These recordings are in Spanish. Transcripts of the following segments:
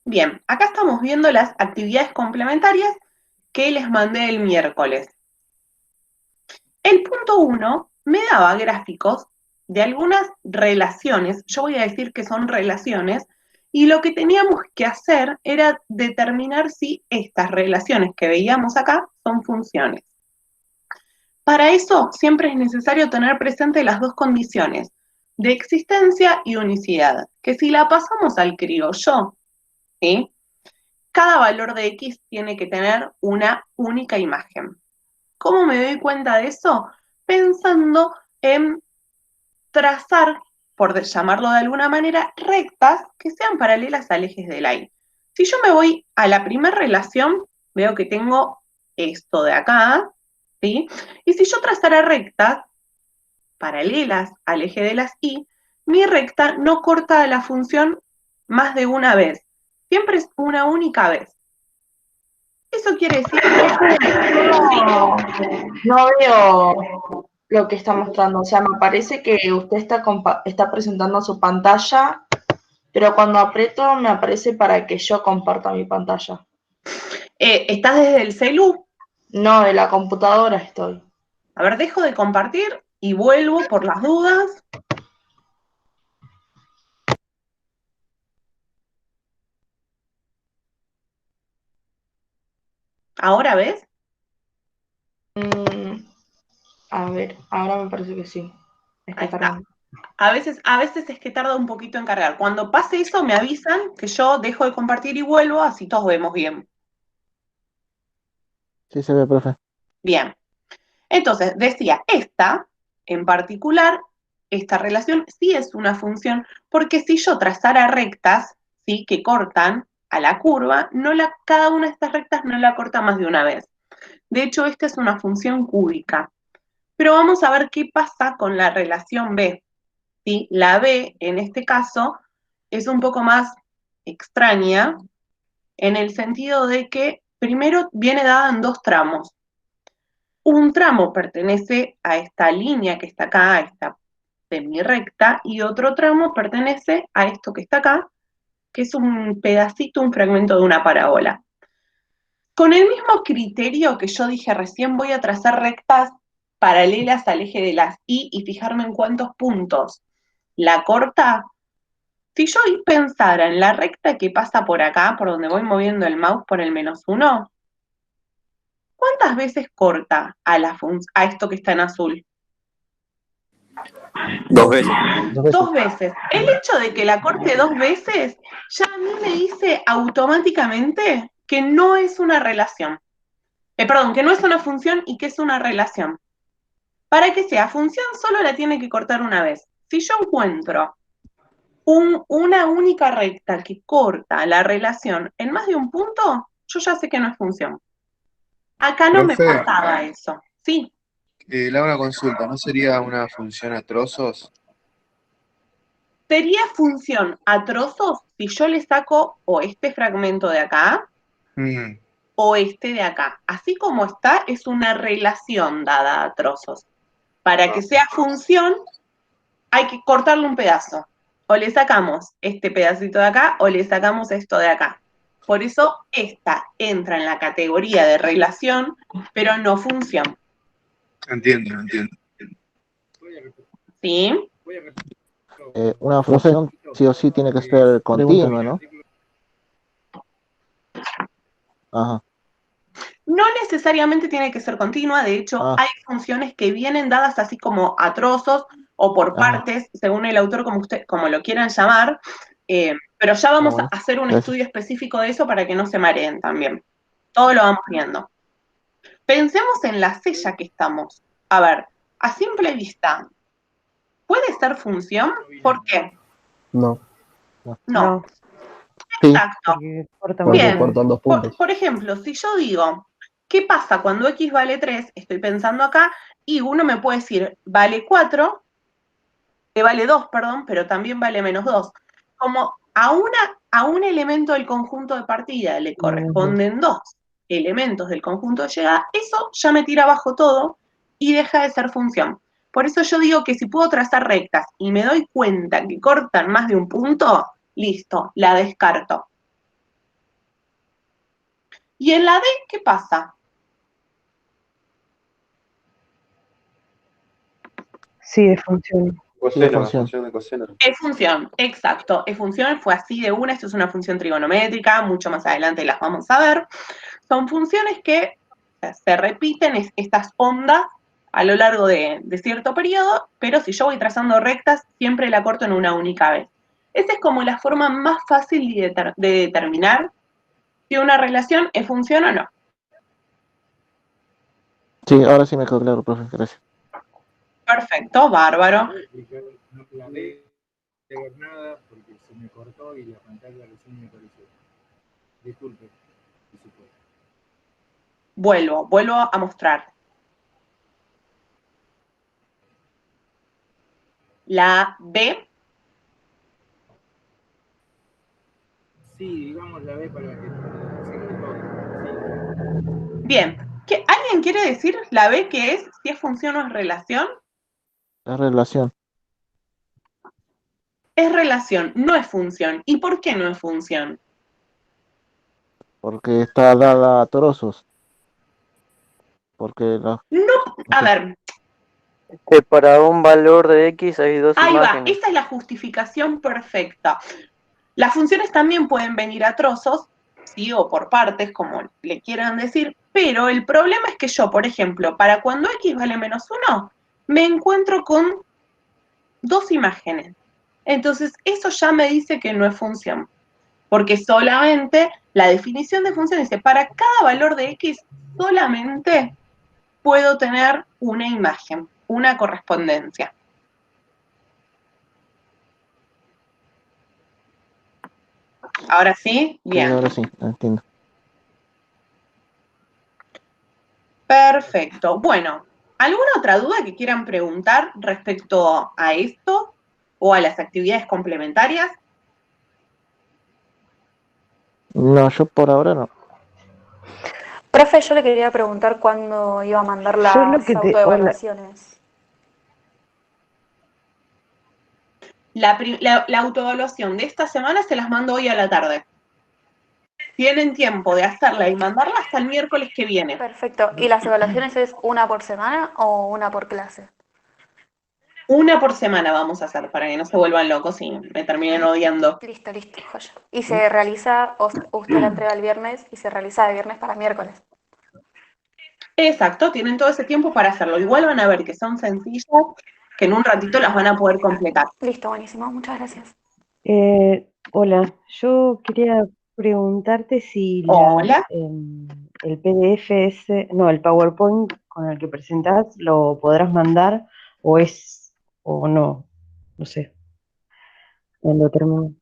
Bien, acá estamos viendo las actividades complementarias que les mandé el miércoles. El punto 1 me daba gráficos de algunas relaciones, yo voy a decir que son relaciones, y lo que teníamos que hacer era determinar si estas relaciones que veíamos acá son funciones. Para eso siempre es necesario tener presente las dos condiciones, de existencia y unicidad, que si la pasamos al criollo, ¿sí? Cada valor de X tiene que tener una única imagen. ¿Cómo me doy cuenta de eso? Pensando en trazar, por llamarlo de alguna manera, rectas que sean paralelas al eje del Y. Si yo me voy a la primera relación, veo que tengo esto de acá, ¿sí? Y si yo trazara rectas paralelas al eje de las Y, mi recta no corta la función más de una vez. Siempre es una única vez. Eso quiere decir que No veo lo que está mostrando. O sea, me parece que usted está presentando su pantalla, pero cuando aprieto me aparece para que yo comparta mi pantalla. estás desde el celu. No, de la computadora estoy. A ver, dejo de compartir y vuelvo por las dudas. ¿Ahora ves? A ver, ahora me parece que sí. Ahí Está está. cargando. A veces es que tarda un poquito en cargar. Cuando pase eso, me avisan que yo dejo de compartir y vuelvo, así todos vemos bien. Sí se ve, profe. Bien. Entonces, decía, esta en particular, esta relación sí es una función, porque si yo trazara rectas, ¿sí? Que cortan a la curva, cada una de estas rectas no la corta más de una vez. De hecho, esta es una función cúbica. Pero vamos a ver qué pasa con la relación B. ¿Sí? La B, en este caso, es un poco más extraña en el sentido de que primero viene dada en dos tramos. Un tramo pertenece a esta línea que está acá, a esta semirecta, y otro tramo pertenece a esto que está acá, que es un pedacito, un fragmento de una parábola. Con el mismo criterio que yo dije recién, voy a trazar rectas paralelas al eje de las Y fijarme en cuántos puntos la corta. Si yo pensara en la recta que pasa por acá, por donde voy moviendo el mouse por el -1, ¿cuántas veces corta a esto que está en azul? Dos veces. Dos veces. Dos veces. El hecho de que la corte dos veces ya a mí me dice automáticamente que no es una relación. Perdón, que no es una función y que es una relación. Para que sea función solo la tiene que cortar una vez. Si yo encuentro una única recta que corta la relación en más de un punto, yo ya sé que no es función. Acá no me Profe, pasaba eso. Sí, le hago una consulta, ¿no sería una función a trozos? sería función a trozos si yo le saco o este fragmento de acá Mm, o este de acá. Así como está, es una relación dada a trozos. Para que sea función, hay que cortarle un pedazo. O le sacamos este pedacito de acá o le sacamos esto de acá. Por eso esta entra en la categoría de relación, pero no función. entiendo, entiendo. ¿Sí? Una Profe, función sí o sí tiene que ser pregunta. continua, ¿no? Ajá. No necesariamente tiene que ser continua, de hecho Ah, hay funciones que vienen dadas así como a trozos o por ajá. partes, según el autor, como lo quieran llamar, pero ya Ah, vamos a bueno. hacer un Gracias. estudio específico de eso para que no se mareen también. Todo lo vamos viendo. Pensemos en la sella que estamos. A ver, a simple vista, ¿puede ser función? ¿Por qué? No, No. No. No, Sí, Exacto. porque corta más de porque una Bien. vez. cortan dos puntos. Por ejemplo, si yo digo, ¿qué pasa cuando X vale 3? Estoy pensando acá, y uno me puede decir, vale 4, vale 2, perdón, pero también vale -2. Como a un elemento del conjunto de partida le Ujú. corresponden dos elementos del conjunto de llegada, eso ya me tira abajo todo y deja de ser función. Por eso yo digo que si puedo trazar rectas y me doy cuenta que cortan más de un punto, listo, la descarto. Y en la D, ¿qué pasa? Sí, de función. Coseno, la función. función de coseno. Es función, exacto. Es función, fue así de una. Esto es una función trigonométrica, mucho más adelante las vamos a ver. Son funciones que se repiten, estas ondas, a lo largo de cierto periodo, pero si yo voy trazando rectas, siempre la corto en una única vez. Esa es como la forma más fácil de determinar si una relación es función o no. Sí, ahora sí me quedó claro, profe, gracias. Perfecto, bárbaro. No aclaré de ver nada porque se me cortó y la pantalla recién me apareció. Disculpe, si se puede. Vuelvo a mostrar. La B. Sí, digamos la B para que decirle todo. Sí. Bien. ¿Alguien quiere decir la B qué es? Si es función o es relación. La relación. Es relación, no es función. ¿Y por qué no es función? Porque está dada a trozos. Porque la... No, a ver, Que para un valor de X hay dos ahí va, imágenes. esa es la justificación perfecta. Las funciones también pueden venir a trozos, sí, o por partes, como le quieran decir, pero el problema es que yo, por ejemplo, para cuando X vale -1, me encuentro con dos imágenes. Entonces, eso ya me dice que no es función, porque solamente la definición de función dice, para cada valor de X, solamente puedo tener una imagen, una correspondencia. ¿Ahora sí? Bien. Sí, ahora sí, entiendo. Perfecto. Bueno, ¿alguna otra duda que quieran preguntar respecto a esto o a las actividades complementarias? No, yo por ahora no. Profe, yo le quería preguntar cuándo iba a mandar Yo las lo que te. Hola. autoevaluaciones. La autoevaluación de esta semana se las mando hoy a la tarde. Tienen tiempo de hacerla y mandarla hasta el miércoles que viene. Perfecto. ¿Y las evaluaciones es una por semana o una por clase? Una por semana vamos a hacer para que no se vuelvan locos y me terminen odiando. Listo, joya. Y se realiza, usted la entrega el viernes y se realiza de viernes para miércoles. Exacto, tienen todo ese tiempo para hacerlo. Igual van a ver que son sencillas, que en un ratito las van a poder completar. Listo, buenísimo. Muchas gracias. Hola, yo quería preguntarte si Hola. el PDF no, el PowerPoint con el que presentás, ¿lo podrás mandar o no? No sé, cuando termine.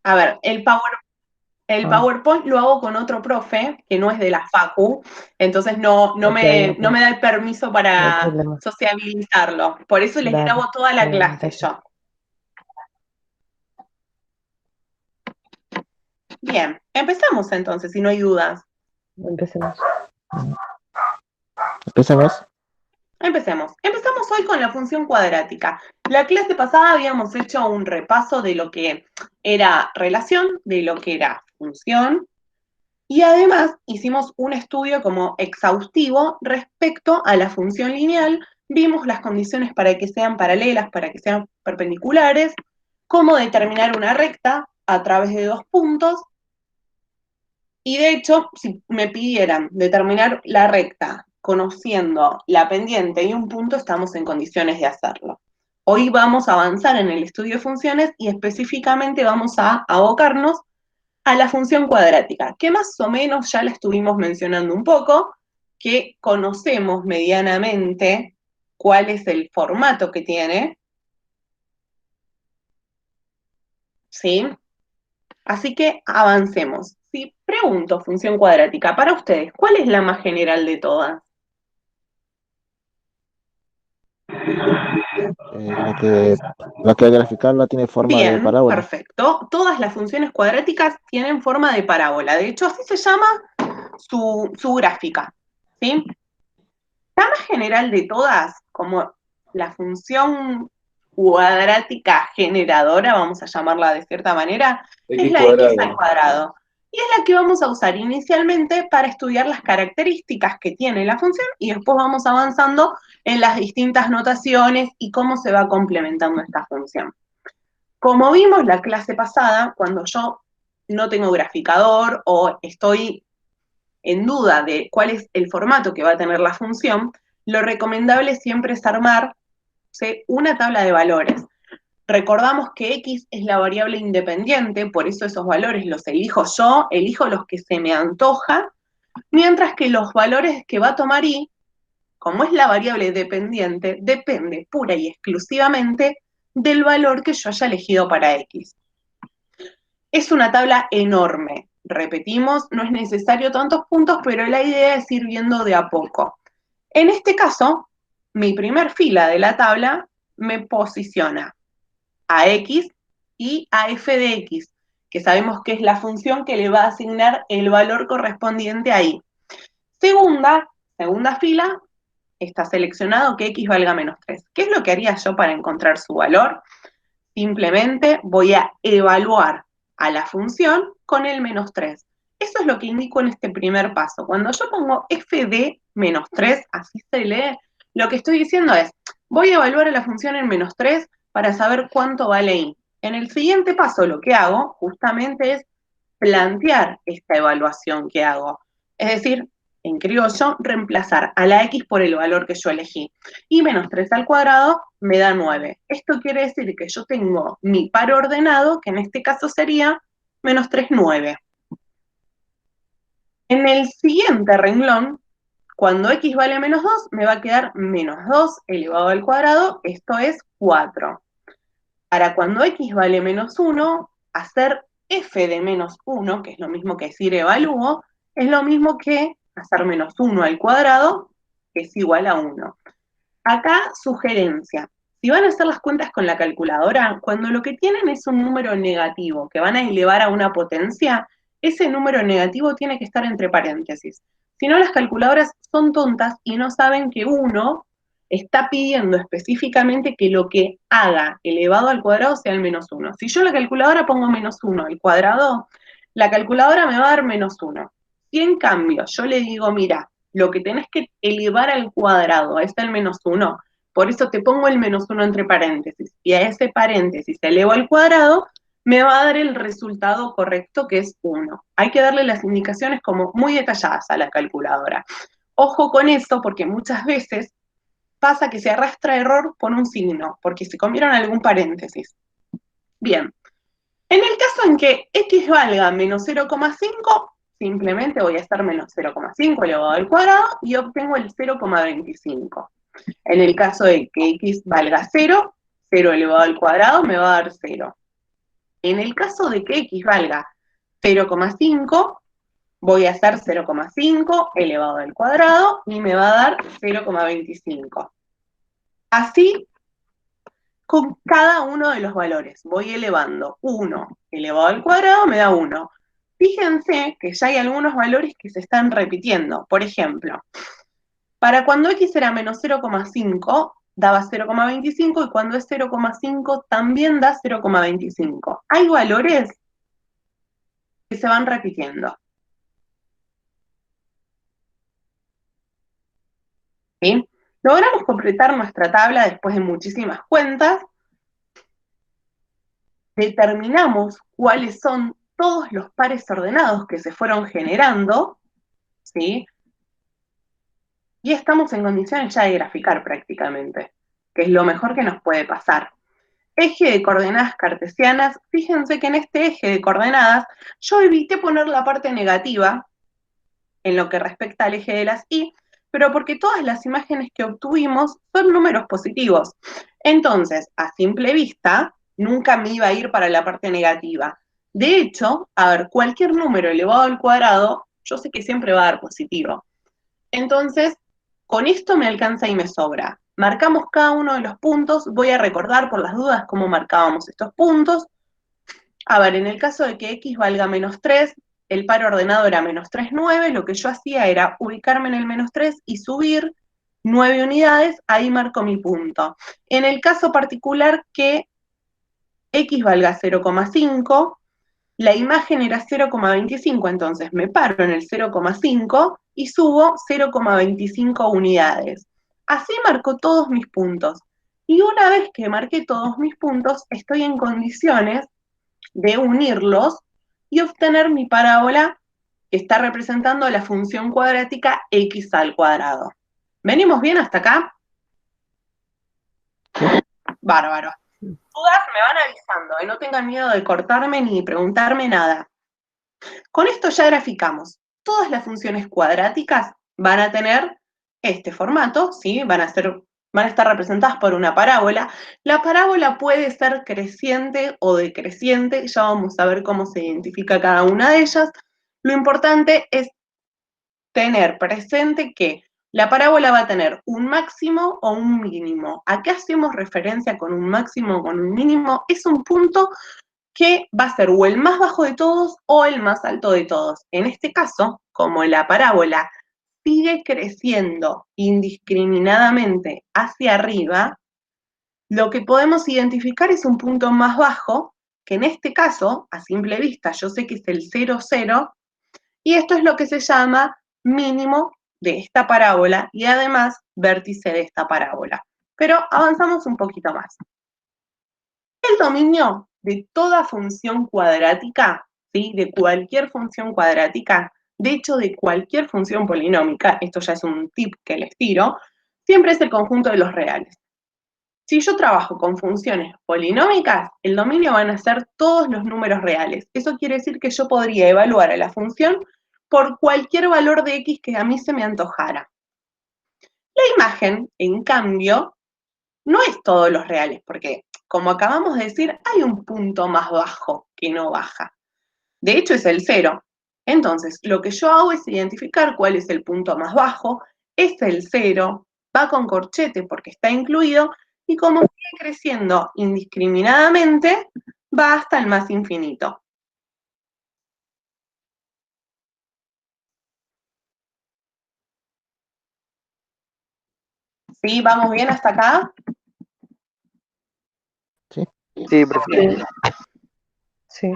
A ver, el Ah, PowerPoint lo hago con otro profe que no es de la Facu, entonces no ok, me da el permiso no hay para problema. sociabilizarlo. Por eso les Dale, grabo toda la clase gracias. yo. Bien, empezamos entonces, si no hay dudas. Empecemos. ¿Empecemos? Empecemos. Empezamos hoy con la función cuadrática. La clase pasada habíamos hecho un repaso de lo que era relación, de lo que era función, y además hicimos un estudio como exhaustivo respecto a la función lineal. Vimos las condiciones para que sean paralelas, para que sean perpendiculares, cómo determinar una recta a través de dos puntos. Y de hecho, si me pidieran determinar la recta conociendo la pendiente y un punto, estamos en condiciones de hacerlo. Hoy vamos a avanzar en el estudio de funciones y específicamente vamos a abocarnos a la función cuadrática, que más o menos ya la estuvimos mencionando un poco, que conocemos medianamente cuál es el formato que tiene, ¿sí? Así que avancemos. Si pregunto función cuadrática, para ustedes, ¿cuál es la más general de todas? La que al graficarla tiene forma de Bien, parábola. perfecto. Todas las funciones cuadráticas tienen forma de parábola. De hecho, así se llama su gráfica, ¿sí? La más general de todas, como la función cuadrática generadora, vamos a llamarla de cierta manera, es X la x cuadrado. al cuadrado. y es la que vamos a usar inicialmente para estudiar las características que tiene la función y después vamos avanzando en las distintas notaciones y cómo se va complementando esta función. Como vimos la clase pasada, cuando yo no tengo graficador o estoy en duda de cuál es el formato que va a tener la función, lo recomendable siempre es armar una tabla de valores. Recordamos que X es la variable independiente, por eso esos valores los elijo yo, elijo los que se me antoja, mientras que los valores que va a tomar Y, como es la variable dependiente, depende pura y exclusivamente del valor que yo haya elegido para X. Es una tabla enorme, repetimos, no es necesario tantos puntos, pero la idea es ir viendo de a poco. En este caso, mi primer fila de la tabla me posiciona a X y a f de X, que sabemos que es la función que le va a asignar el valor correspondiente a Y. Segunda fila, está seleccionado que X valga menos 3. ¿Qué es lo que haría yo para encontrar su valor? Simplemente voy a evaluar a la función con el menos 3. Eso es lo que indico en este primer paso. Cuando yo pongo f de menos 3, así se lee, lo que estoy diciendo es, voy a evaluar a la función en menos 3 para saber cuánto vale Y. En el siguiente paso lo que hago justamente es plantear esta evaluación que hago. Es decir, en criollo, reemplazar a la X por el valor que yo elegí. Y menos 3 al cuadrado me da 9. Esto quiere decir que yo tengo mi par ordenado, que en este caso sería menos 3, 9. En el siguiente renglón, cuando X vale menos 2, me va a quedar menos 2 elevado al cuadrado, esto es 4. Para cuando X vale menos 1, hacer f de menos 1, que es lo mismo que decir evalúo, es lo mismo que hacer menos 1 al cuadrado, que es igual a 1. Acá, sugerencia. Si van a hacer las cuentas con la calculadora, cuando lo que tienen es un número negativo que van a elevar a una potencia, ese número negativo tiene que estar entre paréntesis. Si no, las calculadoras son tontas y no saben que 1 está pidiendo específicamente que lo que haga elevado al cuadrado sea el menos 1. Si yo en la calculadora pongo menos 1 al cuadrado, la calculadora me va a dar menos 1. Si en cambio yo le digo, mira, lo que tenés que elevar al cuadrado es el menos 1, por eso te pongo el menos 1 entre paréntesis, y a ese paréntesis elevo al cuadrado, me va a dar el resultado correcto, que es 1. Hay que darle las indicaciones como muy detalladas a la calculadora. Ojo con esto, porque muchas veces pasa que se arrastra error por un signo, porque se comieron algún paréntesis. Bien, en el caso en que X valga menos 0,5, simplemente voy a hacer menos 0,5 elevado al cuadrado y obtengo el 0,25. En el caso de que X valga 0, 0 elevado al cuadrado me va a dar 0. En el caso de que X valga 0,5, voy a hacer 0,5 elevado al cuadrado y me va a dar 0,25. Así, con cada uno de los valores, voy elevando 1 elevado al cuadrado, me da 1. Fíjense que ya hay algunos valores que se están repitiendo. Por ejemplo, para cuando X era menos 0,5, daba 0,25 y cuando es 0,5 también da 0,25. Hay valores que se van repitiendo. ¿Sí? Logramos completar nuestra tabla después de muchísimas cuentas. Determinamos cuáles son todos los pares ordenados que se fueron generando, ¿sí? Y estamos en condiciones ya de graficar prácticamente, que es lo mejor que nos puede pasar. Eje de coordenadas cartesianas, fíjense que en este eje de coordenadas yo evité poner la parte negativa en lo que respecta al eje de las y, pero porque todas las imágenes que obtuvimos son números positivos. Entonces, a simple vista, nunca me iba a ir para la parte negativa. De hecho, a ver, cualquier número elevado al cuadrado, yo sé que siempre va a dar positivo. Entonces, con esto me alcanza y me sobra. Marcamos cada uno de los puntos, voy a recordar por las dudas cómo marcábamos estos puntos. A ver, en el caso de que X valga menos 3, el par ordenado era menos 3, 9, lo que yo hacía era ubicarme en el menos 3 y subir 9 unidades, ahí marco mi punto. En el caso particular que X valga 0,5, la imagen era 0,25, entonces me paro en el 0,5 y subo 0,25 unidades. Así marco todos mis puntos. Y una vez que marqué todos mis puntos, estoy en condiciones de unirlos y obtener mi parábola que está representando la función cuadrática x al cuadrado. ¿Venimos bien hasta acá? Bárbaro. Dudas me van avisando, no tengan miedo de cortarme ni preguntarme nada. Con esto ya graficamos. Todas las funciones cuadráticas van a tener este formato, ¿sí? Van a estar representadas por una parábola. La parábola puede ser creciente o decreciente, ya vamos a ver cómo se identifica cada una de ellas. Lo importante es tener presente que la parábola va a tener un máximo o un mínimo. ¿A qué hacemos referencia con un máximo o con un mínimo? Es un punto que va a ser o el más bajo de todos o el más alto de todos. En este caso, como la parábola sigue creciendo indiscriminadamente hacia arriba, lo que podemos identificar es un punto más bajo, que en este caso, a simple vista, yo sé que es el 0, 0, y esto es lo que se llama mínimo de esta parábola y además vértice de esta parábola. Pero avanzamos un poquito más. El dominio de toda función cuadrática, ¿sí? De cualquier función cuadrática, de hecho de cualquier función polinómica, esto ya es un tip que les tiro, siempre es el conjunto de los reales. Si yo trabajo con funciones polinómicas, el dominio van a ser todos los números reales. Eso quiere decir que yo podría evaluar a la función por cualquier valor de x que a mí se me antojara. La imagen, en cambio, no es todos los reales, porque, como acabamos de decir, hay un punto más bajo que no baja. De hecho, es el 0. Entonces, lo que yo hago es identificar cuál es el punto más bajo, es el 0, va con corchete porque está incluido, y como sigue creciendo indiscriminadamente, va hasta el más infinito. ¿Sí? ¿Vamos bien hasta acá? Sí, profe. Sí.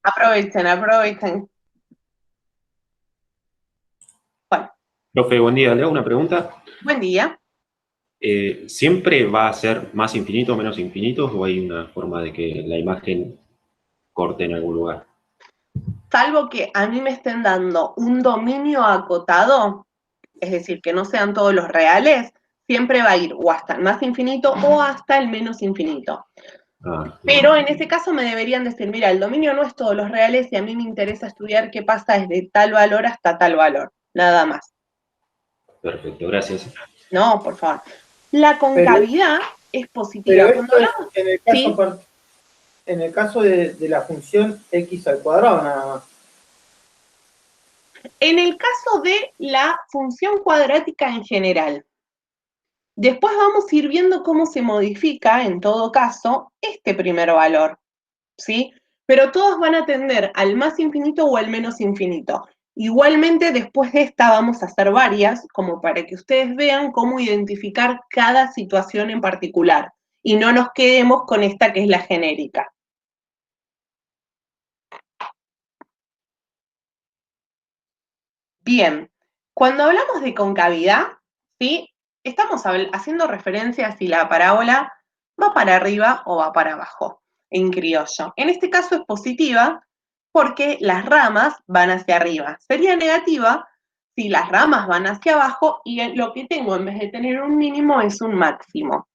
Aprovechen, aprovechen. Bueno, Profe, buen día. Le hago una pregunta. buen día. ¿Siempre va a ser más infinito o menos infinito o hay una forma de que la imagen corte en algún lugar? Salvo que a mí me estén dando un dominio acotado, es decir, que no sean todos los reales, siempre va a ir o hasta el más infinito o hasta el menos infinito. Pero en ese caso me deberían decir, mira, el dominio no es todos los reales y a mí me interesa estudiar qué pasa desde tal valor hasta tal valor, nada más. Perfecto, gracias. No, por favor. La concavidad es positiva. Pero esto es en el caso, ¿sí? En el caso de la función x al cuadrado nada más. En el caso de la función cuadrática en general. Después vamos a ir viendo cómo se modifica, en todo caso, este primer valor, ¿sí? Pero todos van a tender al más infinito o al menos infinito. Igualmente, después de esta vamos a hacer varias, como para que ustedes vean cómo identificar cada situación en particular, y no nos quedemos con esta que es la genérica. Bien, cuando hablamos de concavidad, ¿sí? Estamos haciendo referencia a si la parábola va para arriba o va para abajo, en criollo. En este caso es positiva porque las ramas van hacia arriba. Sería negativa si las ramas van hacia abajo y lo que tengo en vez de tener un mínimo es un máximo.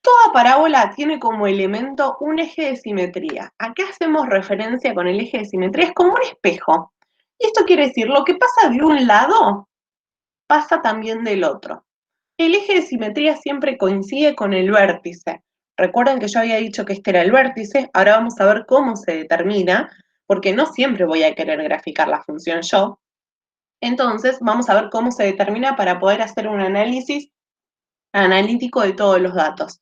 Toda parábola tiene como elemento un eje de simetría. ¿A qué hacemos referencia con el eje de simetría? Es como un espejo. Y esto quiere decir, lo que pasa de un lado, pasa también del otro. El eje de simetría siempre coincide con el vértice. Recuerden que yo había dicho que este era el vértice, ahora vamos a ver cómo se determina, porque no siempre voy a querer graficar la función yo. Entonces, vamos a ver cómo se determina para poder hacer un análisis analítico de todos los datos.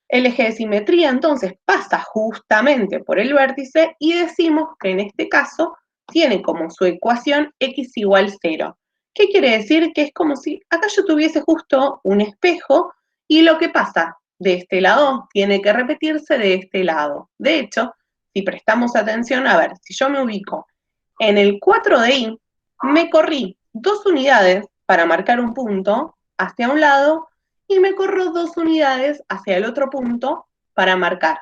El eje de simetría, entonces, pasa justamente por el vértice y decimos que en este caso tiene como su ecuación x igual 0. ¿Qué quiere decir? Que es como si acá yo tuviese justo un espejo y lo que pasa de este lado tiene que repetirse de este lado. De hecho, si prestamos atención, a ver, si yo me ubico en el 4 de I, me corrí 2 unidades para marcar un punto hacia un lado y me corro 2 unidades hacia el otro punto para marcar,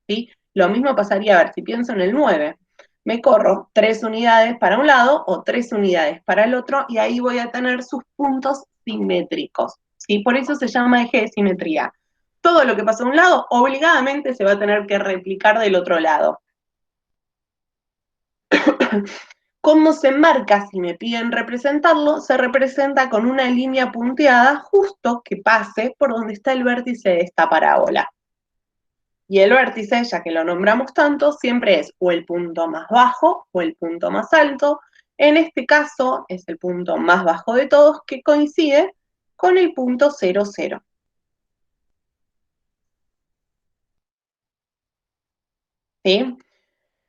¿sí? Lo mismo pasaría, a ver, si pienso en el 9, me corro 3 unidades para un lado o 3 unidades para el otro y ahí voy a tener sus puntos simétricos, ¿sí? Por eso se llama eje de simetría. Todo lo que pasa a un lado obligadamente se va a tener que replicar del otro lado. ¿Cómo se marca si me piden representarlo? Se representa con una línea punteada justo que pase por donde está el vértice de esta parábola. Y el vértice, ya que lo nombramos tanto, siempre es o el punto más bajo o el punto más alto. En este caso es el punto más bajo de todos que coincide con el punto 0, 0. ¿Sí?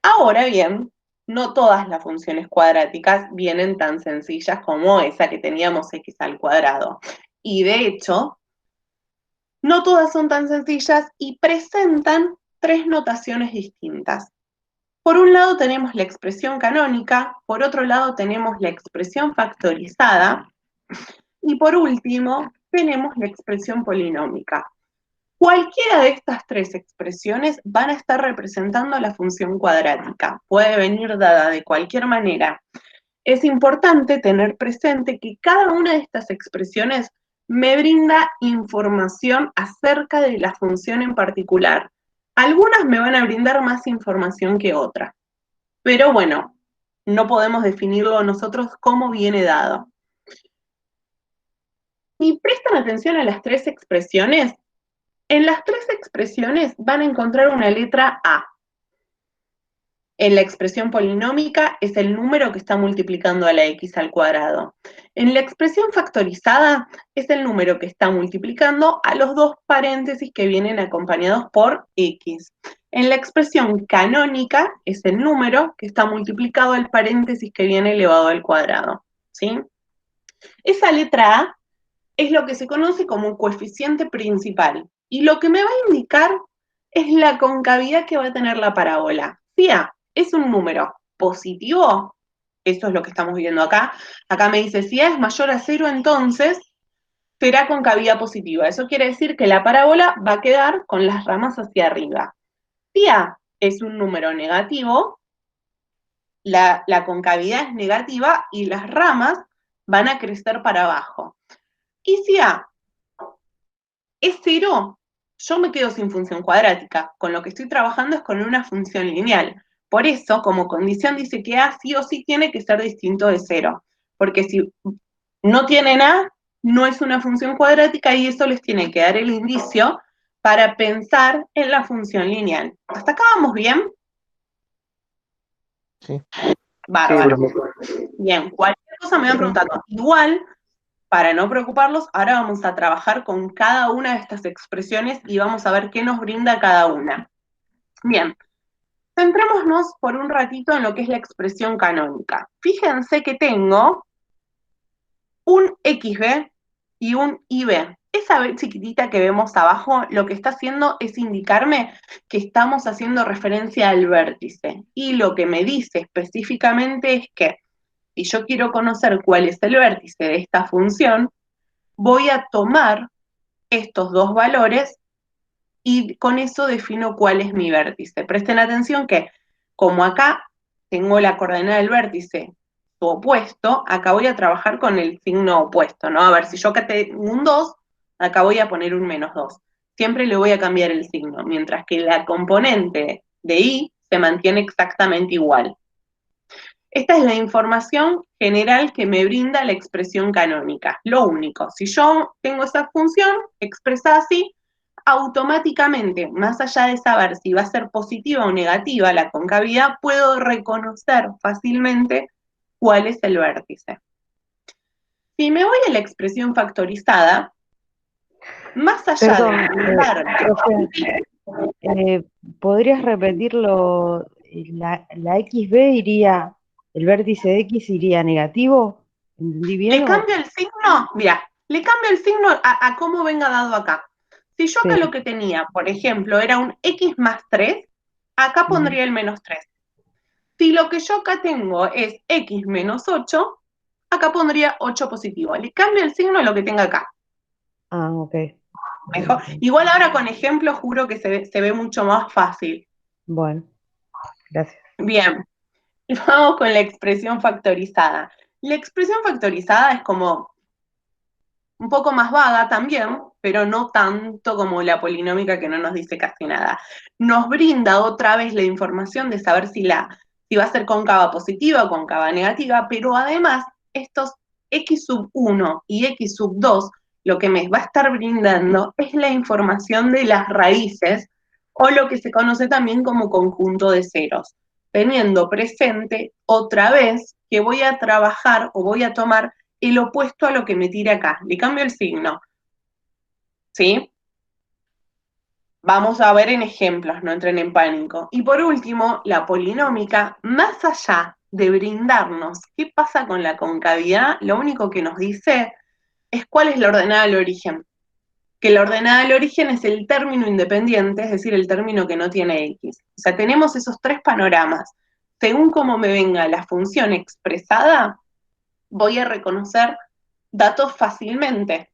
Ahora bien, no todas las funciones cuadráticas vienen tan sencillas como esa que teníamos x al cuadrado. Y de hecho, no todas son tan sencillas y presentan 3 notaciones distintas. Por un lado tenemos la expresión canónica, por otro lado tenemos la expresión factorizada y por último tenemos la expresión polinómica. Cualquiera de estas 3 expresiones van a estar representando la función cuadrática. Puede venir dada de cualquier manera. Es importante tener presente que cada una de estas expresiones me brinda información acerca de la función en particular. Algunas me van a brindar más información que otras. Pero bueno, no podemos definirlo nosotros como viene dado. Si prestan atención a las 3 expresiones, en las 3 expresiones van a encontrar una letra A. En la expresión polinómica es el número que está multiplicando a la x al cuadrado. En la expresión factorizada es el número que está multiplicando a los 2 paréntesis que vienen acompañados por x. En la expresión canónica es el número que está multiplicado al paréntesis que viene elevado al cuadrado, ¿sí? Esa letra A es lo que se conoce como un coeficiente principal. Y lo que me va a indicar es la concavidad que va a tener la parábola. Si A es un número positivo, eso es lo que estamos viendo acá. Acá me dice, si A es mayor a 0, entonces será concavidad positiva. Eso quiere decir que la parábola va a quedar con las ramas hacia arriba. Si A es un número negativo, la concavidad es negativa y las ramas van a crecer para abajo. Y si A es 0, yo me quedo sin función cuadrática. Con lo que estoy trabajando es con una función lineal. Por eso, como condición dice que A sí o sí tiene que ser distinto de 0. Porque si no tienen A, no es una función cuadrática y eso les tiene que dar el indicio para pensar en la función lineal. ¿Hasta acá vamos bien? Sí. Bárbaro. Sí, Bien, cualquier cosa me van preguntando. Igual, para no preocuparlos, ahora vamos a trabajar con cada una de estas expresiones y vamos a ver qué nos brinda cada una. Bien, centrémonos por un ratito en lo que es la expresión canónica. Fíjense que tengo un XB y un IB. Esa B chiquitita que vemos abajo, lo que está haciendo es indicarme que estamos haciendo referencia al vértice. Y lo que me dice específicamente es que si yo quiero conocer cuál es el vértice de esta función, voy a tomar estos 2 valores y con eso defino cuál es mi vértice. Presten atención que, como acá tengo la coordenada del vértice, su opuesto, acá voy a trabajar con el signo opuesto, ¿no? A ver, si yo acá tengo un 2, acá voy a poner un -2. Siempre le voy a cambiar el signo, mientras que la componente de y se mantiene exactamente igual. Esta es la información general que me brinda la expresión canónica. Lo único, si yo tengo esa función expresada así, automáticamente, más allá de saber si va a ser positiva o negativa la concavidad, puedo reconocer fácilmente cuál es el vértice. Si me voy a la expresión factorizada, más allá Perdón, de brindar... profe, ¿podrías repetirlo? La XB iría, el vértice de X iría negativo, ¿entendí bien? ¿Le cambio el signo? Mira, le cambio el signo a cómo venga dado acá. Si yo acá Sí. lo que tenía, por ejemplo, era un x más 3, acá pondría el menos 3. Si lo que yo acá tengo es x menos 8, acá pondría 8 positivo. Le cambio el signo a lo que tenga acá. Ah, ok. Mejor. Igual ahora con ejemplos juro que se ve mucho más fácil. Bueno, gracias. Bien, vamos con la expresión factorizada. La expresión factorizada es como un poco más vaga también, pero no tanto como la polinómica que no nos dice casi nada. Nos brinda otra vez la información de saber si va a ser cóncava positiva o cóncava negativa, pero además estos x sub 1 y x sub 2 lo que me va a estar brindando es la información de las raíces o lo que se conoce también como conjunto de ceros, teniendo presente otra vez que voy a trabajar o voy a tomar el opuesto a lo que me tire acá. Le cambio el signo. ¿Sí? Vamos a ver en ejemplos, no entren en pánico. Y por último, la polinómica, más allá de brindarnos qué pasa con la concavidad, lo único que nos dice es cuál es la ordenada del origen. Que la ordenada del origen es el término independiente, es decir, el término que no tiene x. O sea, tenemos esos tres panoramas. Según cómo me venga la función expresada, voy a reconocer datos fácilmente,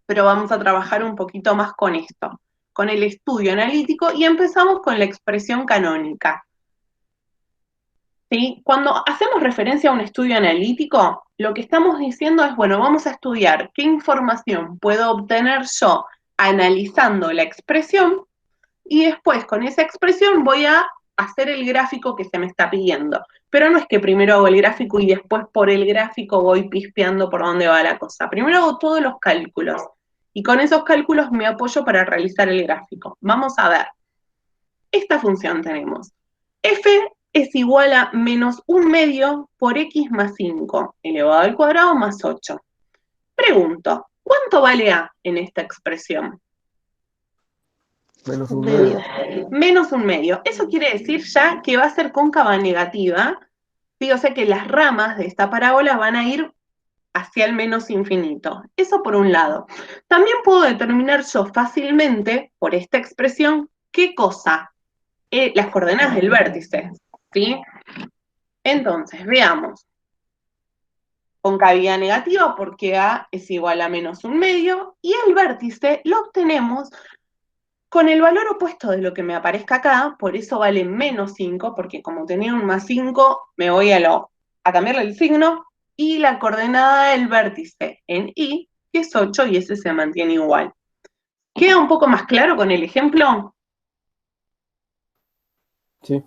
pero vamos a trabajar un poquito más con esto, con el estudio analítico, y empezamos con la expresión canónica. ¿Sí? Cuando hacemos referencia a un estudio analítico, lo que estamos diciendo es, bueno, vamos a estudiar qué información puedo obtener yo analizando la expresión, y después con esa expresión voy a hacer el gráfico que se me está pidiendo. Pero no es que primero hago el gráfico y después por el gráfico voy pispeando por dónde va la cosa. Primero hago todos los cálculos y con esos cálculos me apoyo para realizar el gráfico. Vamos a ver. Esta función tenemos. F es igual a menos 1/2 por x más 5 elevado al cuadrado más 8. Pregunto, ¿cuánto vale a en esta expresión? Menos un medio. Menos 1/2. Eso quiere decir ya que va a ser cóncava negativa, ¿sí? O sea que las ramas de esta parábola van a ir hacia el menos infinito. Eso por un lado. También puedo determinar yo fácilmente, por esta expresión, qué cosa, las coordenadas del vértice, ¿sí? Entonces, veamos. Concavidad negativa porque a es igual a menos 1/2 y el vértice lo obtenemos con el valor opuesto de lo que me aparezca acá, por eso vale menos 5, porque como tenía un más 5, me voy a cambiarle el signo, y la coordenada del vértice en y, que es 8, y ese se mantiene igual. ¿Queda un poco más claro con el ejemplo? Sí.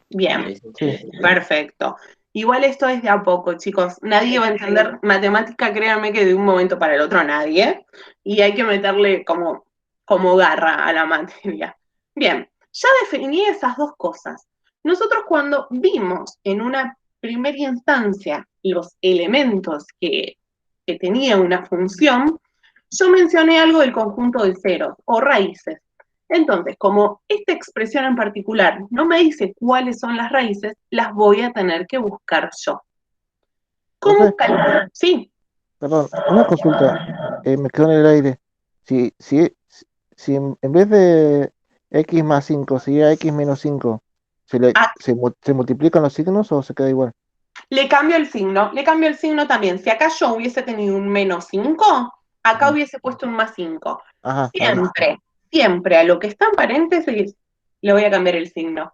Bien, Sí. perfecto. Igual esto es de a poco, chicos. Nadie va a entender matemática, créanme que de un momento para el otro nadie, y hay que meterle como garra a la materia. Bien, ya definí esas dos cosas. Nosotros cuando vimos en una primera instancia los elementos que tenía una función, yo mencioné algo del conjunto de ceros o raíces. Entonces, como esta expresión en particular no me dice cuáles son las raíces, las voy a tener que buscar yo. ¿Cómo calculo? Sí. Perdón, una consulta. Me quedo en el aire. Si en vez de x más 5 sería x menos 5, ¿se multiplican los signos o se queda igual? Le cambio el signo también. Si acá yo hubiese tenido un menos 5, acá hubiese puesto un más 5. Ajá, Siempre a lo que está en paréntesis le voy a cambiar el signo.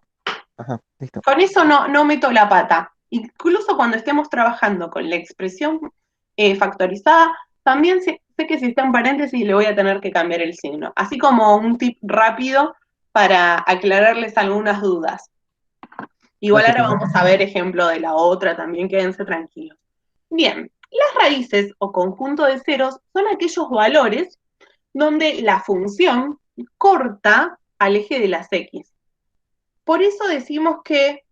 ajá, listo. Con eso no meto la pata. Incluso cuando estemos trabajando con la expresión factorizada, también sé que si está en paréntesis le voy a tener que cambiar el signo. Así como un tip rápido para aclararles algunas dudas. Igual Gracias, ahora vamos a ver ejemplo de la otra también, quédense tranquilos. Bien, las raíces o conjunto de ceros son aquellos valores donde la función corta al eje de las x. Por eso decimos que,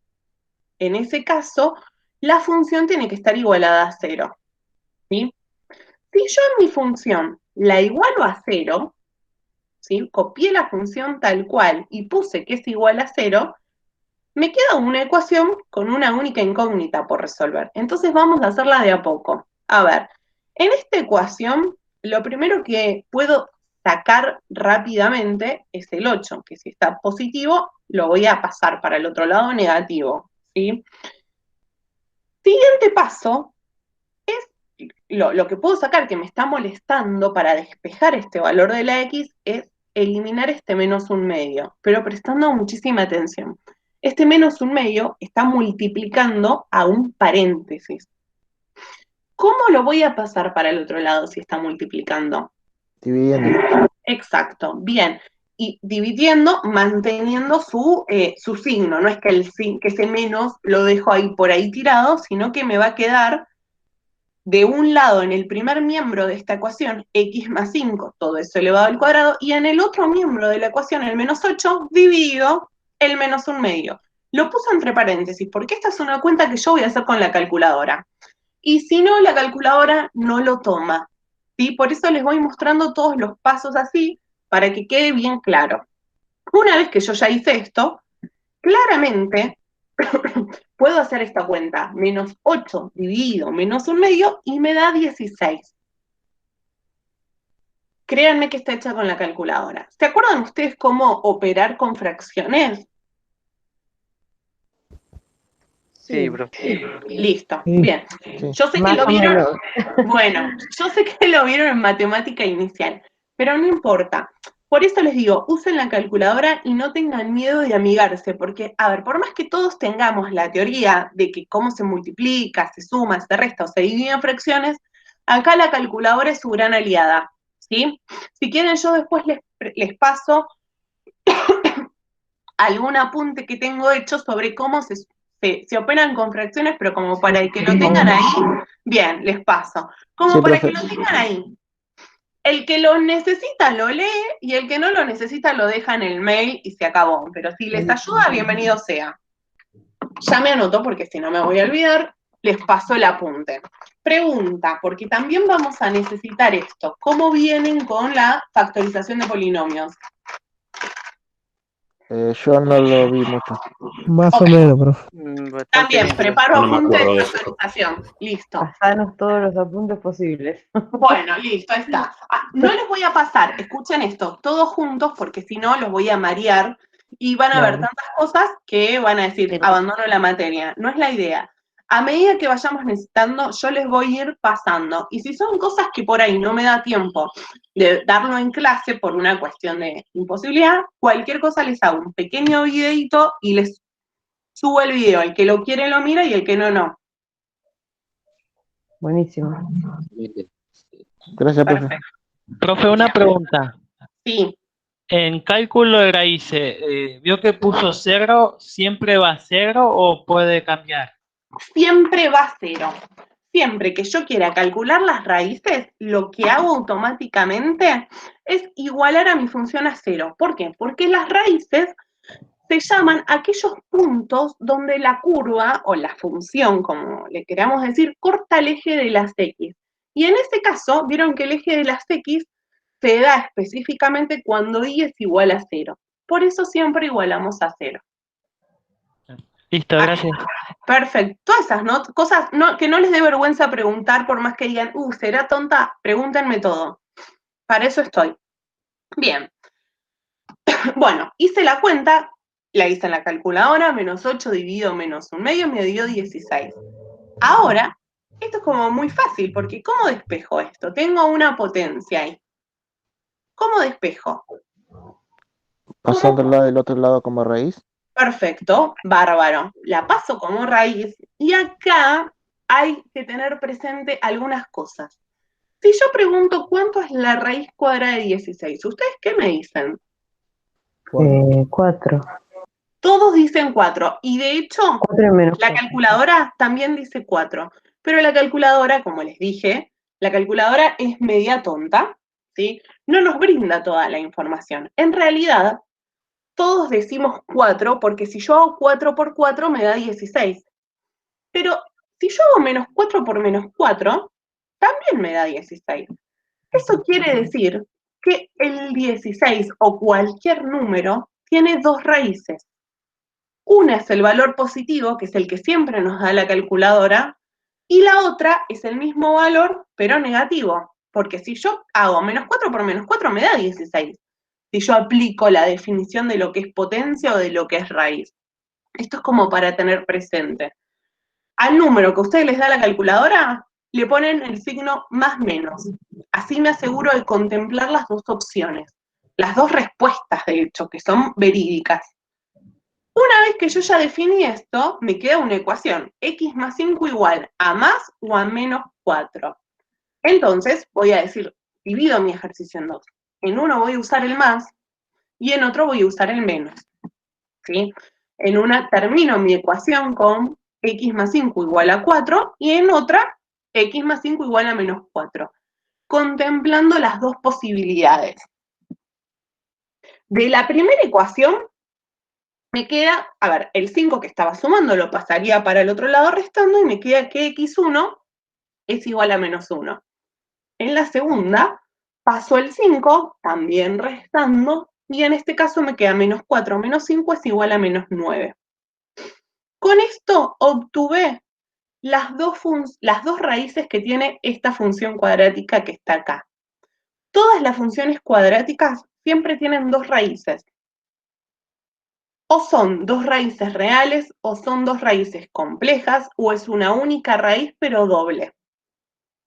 en ese caso, la función tiene que estar igualada a 0. ¿Sí? Si yo en mi función la igualo a 0, ¿sí? Copié la función tal cual y puse que es igual a 0, me queda una ecuación con una única incógnita por resolver. Entonces vamos a hacerla de a poco. A ver, en esta ecuación, lo primero que puedo sacar rápidamente es el 8, que si está positivo, lo voy a pasar para el otro lado negativo, ¿sí? Siguiente paso es lo que puedo sacar que me está molestando para despejar este valor de la X es eliminar este menos un medio, pero prestando muchísima atención. Este menos un medio está multiplicando a un paréntesis. ¿Cómo lo voy a pasar para el otro lado si está multiplicando? Dividiendo. Exacto, bien. Y dividiendo, manteniendo su signo. No es que, que ese menos lo dejo ahí por ahí tirado, sino que me va a quedar de un lado en el primer miembro de esta ecuación, x más 5, todo eso elevado al cuadrado, y en el otro miembro de la ecuación, el menos 8, dividido el menos un medio. Lo puse entre paréntesis, porque esta es una cuenta que yo voy a hacer con la calculadora. Y si no, la calculadora no lo toma, ¿sí? Por eso les voy mostrando todos los pasos así, para que quede bien claro. Una vez que yo ya hice esto, claramente puedo hacer esta cuenta, menos 8 dividido menos un medio, y me da 16. Créanme que está hecha con la calculadora. ¿Se acuerdan ustedes cómo operar con fracciones? Sí, bro. Listo, Sí. bien. Sí. Yo sé que Más lo o vieron, menos. bueno, yo sé que lo vieron en matemática inicial, pero no importa. Por eso les digo, usen la calculadora y no tengan miedo de amigarse, porque, a ver, por más que todos tengamos la teoría de que cómo se multiplica, se suma, se resta o se divide en fracciones, acá la calculadora es su gran aliada, ¿sí? Si quieren, yo después les paso algún apunte que tengo hecho sobre cómo se operan con fracciones, pero como para que lo tengan ahí, bien, les paso. Como Sí, para que profe. lo tengan ahí. El que lo necesita lo lee y el que no lo necesita lo deja en el mail y se acabó. Pero si les ayuda, bienvenido sea. Ya me anoto porque si no me voy a olvidar, les paso el apunte. Pregunta, porque también vamos a necesitar esto. ¿Cómo vienen con la factorización de polinomios? Yo no lo vi mucho. Más Ok. o menos, profe. Bastante También bien, bro. preparo No me apunte acuerdo de de eso. factorización. Listo. Pasanos todos los apuntes posibles. Bueno, listo, ahí está. No les voy a pasar, escuchen esto, todos juntos, porque si no los voy a marear y van a ver Dale. tantas cosas que van a decir, Sí. abandono la materia. No es la idea. A medida que vayamos necesitando, yo les voy a ir pasando. Y si son cosas que por ahí no me da tiempo de darlo en clase por una cuestión de imposibilidad, cualquier cosa les hago un pequeño videito y les subo el video. El que lo quiere lo mira y el que no, no. Buenísimo. Gracias, profe. Perfecto. Profe, una pregunta. Sí. En cálculo de raíces, ¿vio que puso 0? ¿Siempre va a 0 o puede cambiar? Siempre va a 0. Siempre que yo quiera calcular las raíces, lo que hago automáticamente es igualar a mi función a 0. ¿Por qué? Porque las raíces se llaman aquellos puntos donde la curva o la función, como le queramos decir, corta el eje de las X. Y en ese caso, vieron que el eje de las X se da específicamente cuando Y es igual a 0. Por eso siempre igualamos a 0. Listo, gracias. Perfecto. Todas esas cosas que no les dé vergüenza preguntar, por más que digan, ¿será tonta? Pregúntenme todo. Para eso estoy. Bien. Bueno, hice la cuenta, la hice en la calculadora, menos 8 dividido menos un medio, me dio 16. Ahora, esto es como muy fácil, porque ¿cómo despejo esto? Tengo una potencia ahí. ¿Cómo despejo? Pasando al lado del otro lado como raíz. Perfecto, bárbaro. La paso como raíz y acá hay que tener presente algunas cosas. Si yo pregunto cuánto es la raíz cuadrada de 16, ¿ustedes qué me dicen? 4. Todos dicen 4 y de hecho 4 menos la 4. calculadora también dice 4, pero la calculadora, como les dije, la calculadora es media tonta, ¿sí? No nos brinda toda la información. En realidad, todos decimos 4 porque si yo hago 4 por 4 me da 16. Pero si yo hago menos 4 por menos 4, también me da 16. Eso quiere decir que el 16 o cualquier número tiene dos raíces. Una es el valor positivo, que es el que siempre nos da la calculadora, y la otra es el mismo valor, pero negativo. porque si yo hago menos 4 por menos 4 me da 16. Si yo aplico la definición de lo que es potencia o de lo que es raíz. Esto es como para tener presente. Al número que a ustedes les da la calculadora, le ponen el signo más menos. Así me aseguro de contemplar las dos opciones, las dos respuestas, de hecho, que son verídicas. Una vez que yo ya definí esto, me queda una ecuación, x más 5 igual a más o a menos 4. Entonces, voy a decir, divido mi ejercicio en dos. En uno voy a usar el más y en otro voy a usar el menos. ¿Sí? En una termino mi ecuación con x más 5 igual a 4 y en otra x más 5 igual a menos 4, contemplando las dos posibilidades. De la primera ecuación me queda, a ver, el 5 que estaba sumando lo pasaría para el otro lado restando y me queda que x1 es igual a menos 1. En la segunda paso el 5, también restando, y en este caso me queda menos 4 menos 5 es igual a menos 9. Con esto obtuve las dos raíces que tiene esta función cuadrática que está acá. Todas las funciones cuadráticas siempre tienen dos raíces. O son dos raíces reales, o son dos raíces complejas, o es una única raíz pero doble.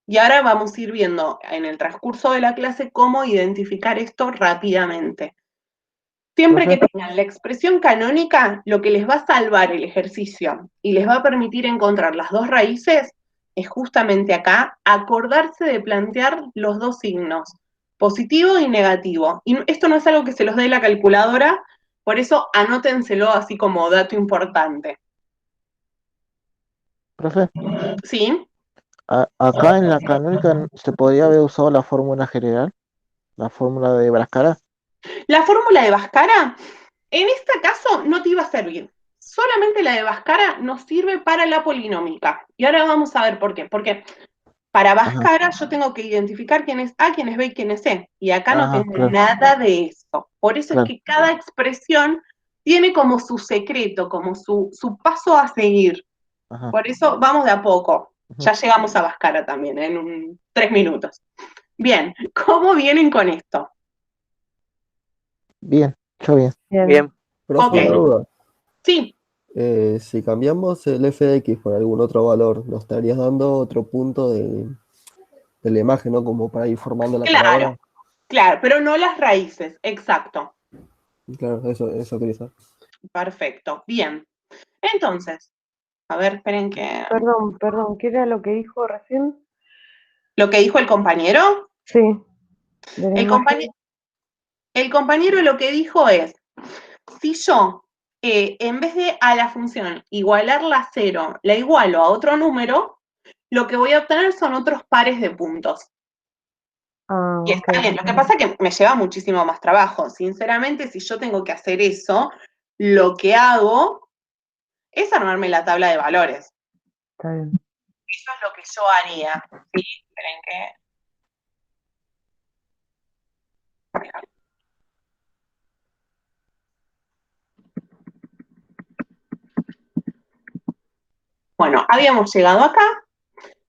Y ahora vamos a ir viendo en el transcurso de la clase cómo identificar esto rápidamente. Siempre que tengan la expresión canónica, lo que les va a salvar el ejercicio y les va a permitir encontrar las dos raíces es justamente acá, acordarse de plantear los dos signos, positivo y negativo. Y esto no es algo que se los dé la calculadora, por eso anótenselo así como dato importante. Profe, ¿Sí? acá en la canónica se podría haber usado la fórmula general, la fórmula de Bhaskara. La fórmula de Bhaskara, en este caso no te iba a servir. Solamente la de Bhaskara nos sirve para la polinómica. Y ahora vamos a ver por qué. Porque para Bhaskara yo tengo que identificar quién es A, quién es B y quién es C. Y acá no tengo nada de eso. Por eso es que cada expresión tiene como su secreto, como su paso a seguir. Por eso vamos de a poco. Ya llegamos a Bhaskara también, en 3 minutos. Bien, ¿cómo vienen con esto? Bien, yo bien. Bien. Profe, una duda. Sí. Si cambiamos el f de x por algún otro valor, nos estarías dando otro punto de la imagen, ¿no? Como para ir formando la palabra. Claro, pero no las raíces, exacto. Claro, eso quería saber. Perfecto, bien. Entonces, a ver, esperen que... Perdón, ¿qué era lo que dijo recién? ¿Lo que dijo el compañero? Sí. El compañero lo que dijo es, si yo, en vez de a la función igualarla a 0, la igualo a otro número, lo que voy a obtener son otros pares de puntos. Y está bien, lo que pasa es que me lleva muchísimo más trabajo. Sinceramente, si yo tengo que hacer eso, lo que hago es armarme la tabla de valores. Está bien. Eso es lo que yo haría. Sí, esperen que... Bueno, habíamos llegado acá.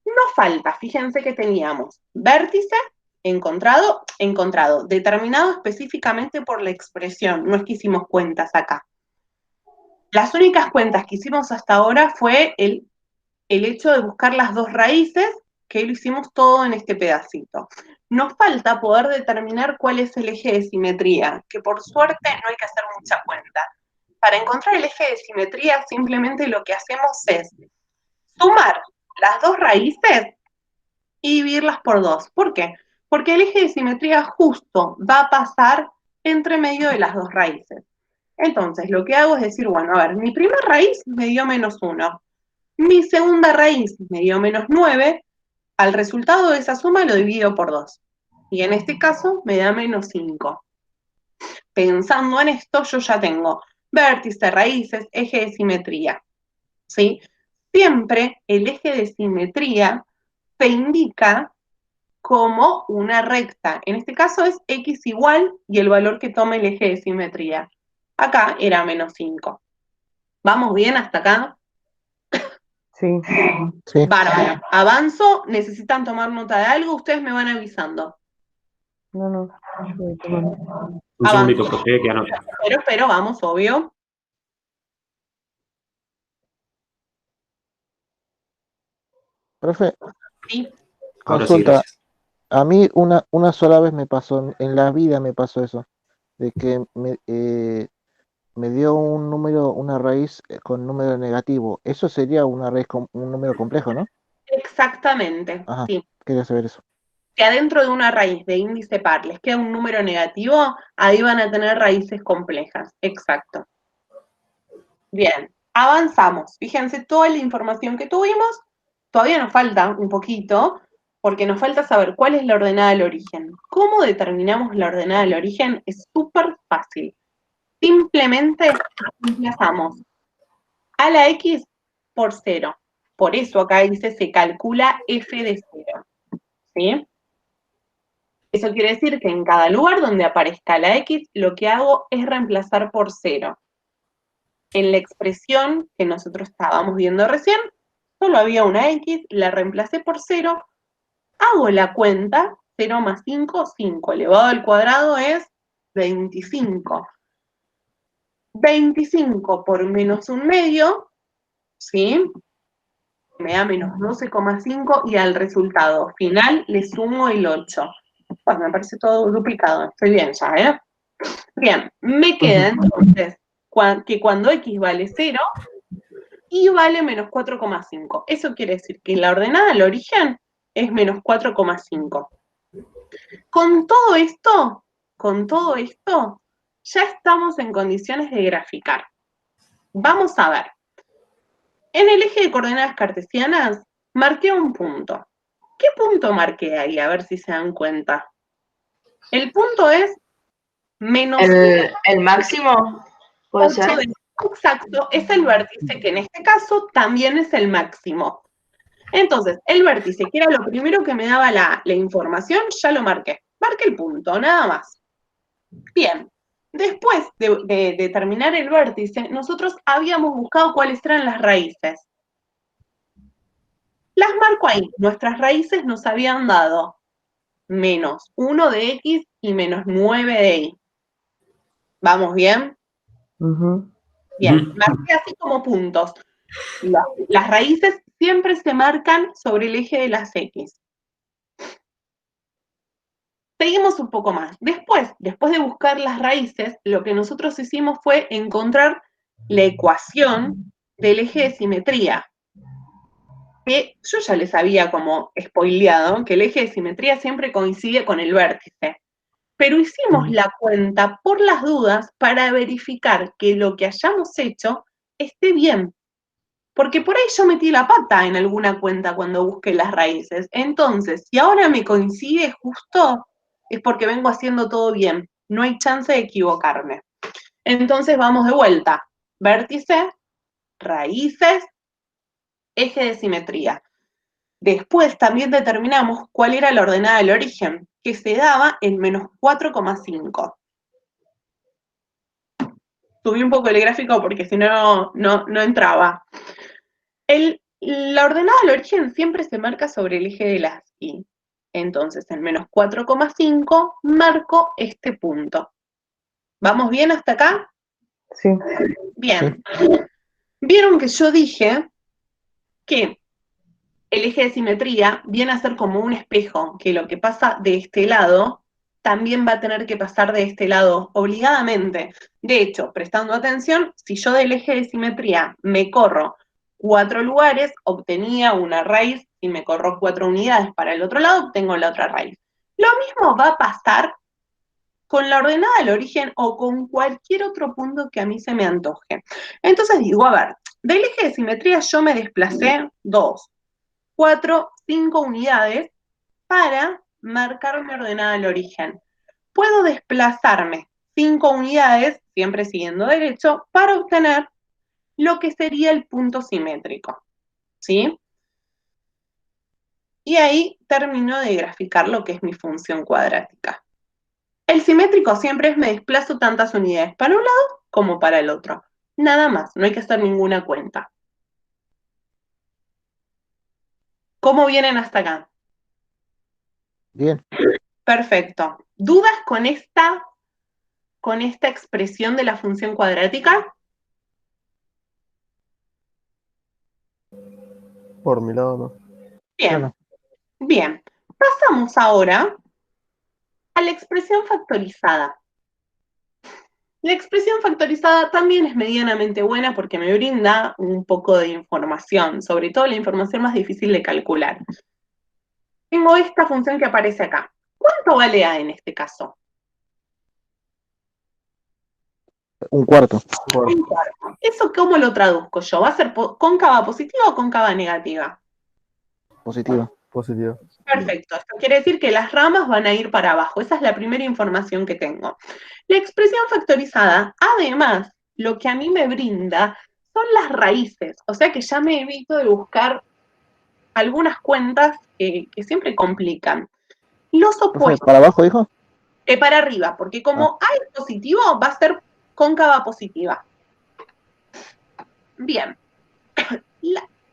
No falta, fíjense que teníamos vértice encontrado, determinado específicamente por la expresión, no es que hicimos cuentas acá. Las únicas cuentas que hicimos hasta ahora fue el hecho de buscar las dos raíces, que lo hicimos todo en este pedacito. Nos falta poder determinar cuál es el eje de simetría, que por suerte no hay que hacer mucha cuenta. Para encontrar el eje de simetría, simplemente lo que hacemos es sumar las dos raíces y dividirlas por 2. ¿Por qué? Porque el eje de simetría justo va a pasar entre medio de las dos raíces. Entonces, lo que hago es decir, bueno, a ver, mi primera raíz me dio menos 1. Mi segunda raíz me dio menos 9. Al resultado de esa suma lo divido por 2. Y en este caso me da menos 5. Pensando en esto, yo ya tengo vértice, raíces, eje de simetría. ¿Sí? Siempre el eje de simetría se indica como una recta. En este caso es x igual y el valor que tome el eje de simetría. Acá era menos 5. ¿Vamos bien hasta acá? Sí. Sí. Bárbaro. Avanzo, necesitan tomar nota de algo, ustedes me van avisando. No. Yo voy tomando. Un segundito, profe, que anoto. Pero, vamos, obvio. Profe, Sí. Ahora sí, consulta. gracias. A mí una sola vez me pasó, en la vida me pasó eso, de que me dio un número, una raíz con número negativo. Eso sería una raíz con un número complejo, ¿no? Exactamente, Ajá, sí. quería saber eso. Que adentro de una raíz de índice par les queda un número negativo, ahí van a tener raíces complejas. Exacto. Bien, avanzamos. Fíjense toda la información que tuvimos. Todavía nos falta un poquito, porque nos falta saber cuál es la ordenada del origen. ¿Cómo determinamos la ordenada del origen? Es súper fácil. Simplemente reemplazamos a la x por 0. Por eso acá dice se calcula f de 0. ¿Sí? Eso quiere decir que en cada lugar donde aparezca la x, lo que hago es reemplazar por 0. En la expresión que nosotros estábamos viendo recién, solo había una x, la reemplacé por 0, hago la cuenta, 0 más 5, 5 elevado al cuadrado es 25. 25 por menos un medio, ¿sí? Me da menos 12,5 y al resultado final le sumo el 8. Pues me parece todo duplicado, estoy bien ya, ¿eh? Bien, me queda entonces que cuando x vale 0, y vale menos 4,5. Eso quiere decir que la ordenada al origen es menos 4,5. Con todo esto, ya estamos en condiciones de graficar. Vamos a ver. En el eje de coordenadas cartesianas, marqué un punto. ¿Qué punto marqué ahí? A ver si se dan cuenta. El punto es menos... ¿El máximo? ¿Puede ser? Exacto, es el vértice, que en este caso también es el máximo. Entonces, el vértice, que era lo primero que me daba la información, ya lo marqué. Marqué el punto, nada más. Bien, después de determinar el vértice, nosotros habíamos buscado cuáles eran las raíces. Las marco ahí. Nuestras raíces nos habían dado menos 1 de x y menos 9 de y. ¿Vamos bien? Bien, marqué así como puntos. Las raíces siempre se marcan sobre el eje de las x. Seguimos un poco más. Después de buscar las raíces, lo que nosotros hicimos fue encontrar la ecuación del eje de simetría. Que yo ya les había como spoileado que el eje de simetría siempre coincide con el vértice. Pero hicimos la cuenta por las dudas para verificar que lo que hayamos hecho esté bien. Porque por ahí yo metí la pata en alguna cuenta cuando busqué las raíces. Entonces, si ahora me coincide justo, es porque vengo haciendo todo bien. No hay chance de equivocarme. Entonces vamos de vuelta. Vértice, raíces, eje de simetría. Después también determinamos cuál era la ordenada del origen, que se daba en menos 4,5. Subí un poco el gráfico porque si no entraba. La ordenada del origen siempre se marca sobre el eje de las y. Entonces, en menos 4,5 marco este punto. ¿Vamos bien hasta acá? Sí. Bien. Vieron que yo dije que el eje de simetría viene a ser como un espejo, que lo que pasa de este lado también va a tener que pasar de este lado obligadamente. De hecho, prestando atención, si yo del eje de simetría me corro 4 lugares, obtenía una raíz, y me corro 4 unidades para el otro lado, obtengo la otra raíz. Lo mismo va a pasar con la ordenada del origen o con cualquier otro punto que a mí se me antoje. Entonces digo, a ver, del eje de simetría yo me desplacé 2, 4, 5 unidades para marcar mi ordenada del origen. Puedo desplazarme 5 unidades, siempre siguiendo derecho, para obtener lo que sería el punto simétrico. ¿Sí? Y ahí termino de graficar lo que es mi función cuadrática. El simétrico siempre es me desplazo tantas unidades para un lado como para el otro. Nada más, no hay que hacer ninguna cuenta. ¿Cómo vienen hasta acá? Bien. Perfecto. ¿Dudas con esta expresión de la función cuadrática? Por mi lado, no. Bien, Bueno, bien. Pasamos ahora a la expresión factorizada. La expresión factorizada también es medianamente buena porque me brinda un poco de información, sobre todo la información más difícil de calcular. Tengo esta función que aparece acá. ¿Cuánto vale A en este caso? un cuarto. Un cuarto. ¿Eso cómo lo traduzco yo? ¿Va a ser cóncava positiva o cóncava negativa? Positiva. Positivo. Perfecto, esto quiere decir que las ramas van a ir para abajo. Esa es la primera información que tengo. La expresión factorizada, además, lo que a mí me brinda son las raíces. O sea que ya me evito de buscar algunas cuentas que siempre complican. Los Profe, opuestos, ¿para abajo, dijo? para arriba, porque como A es positivo, va a ser cóncava positiva. Bien.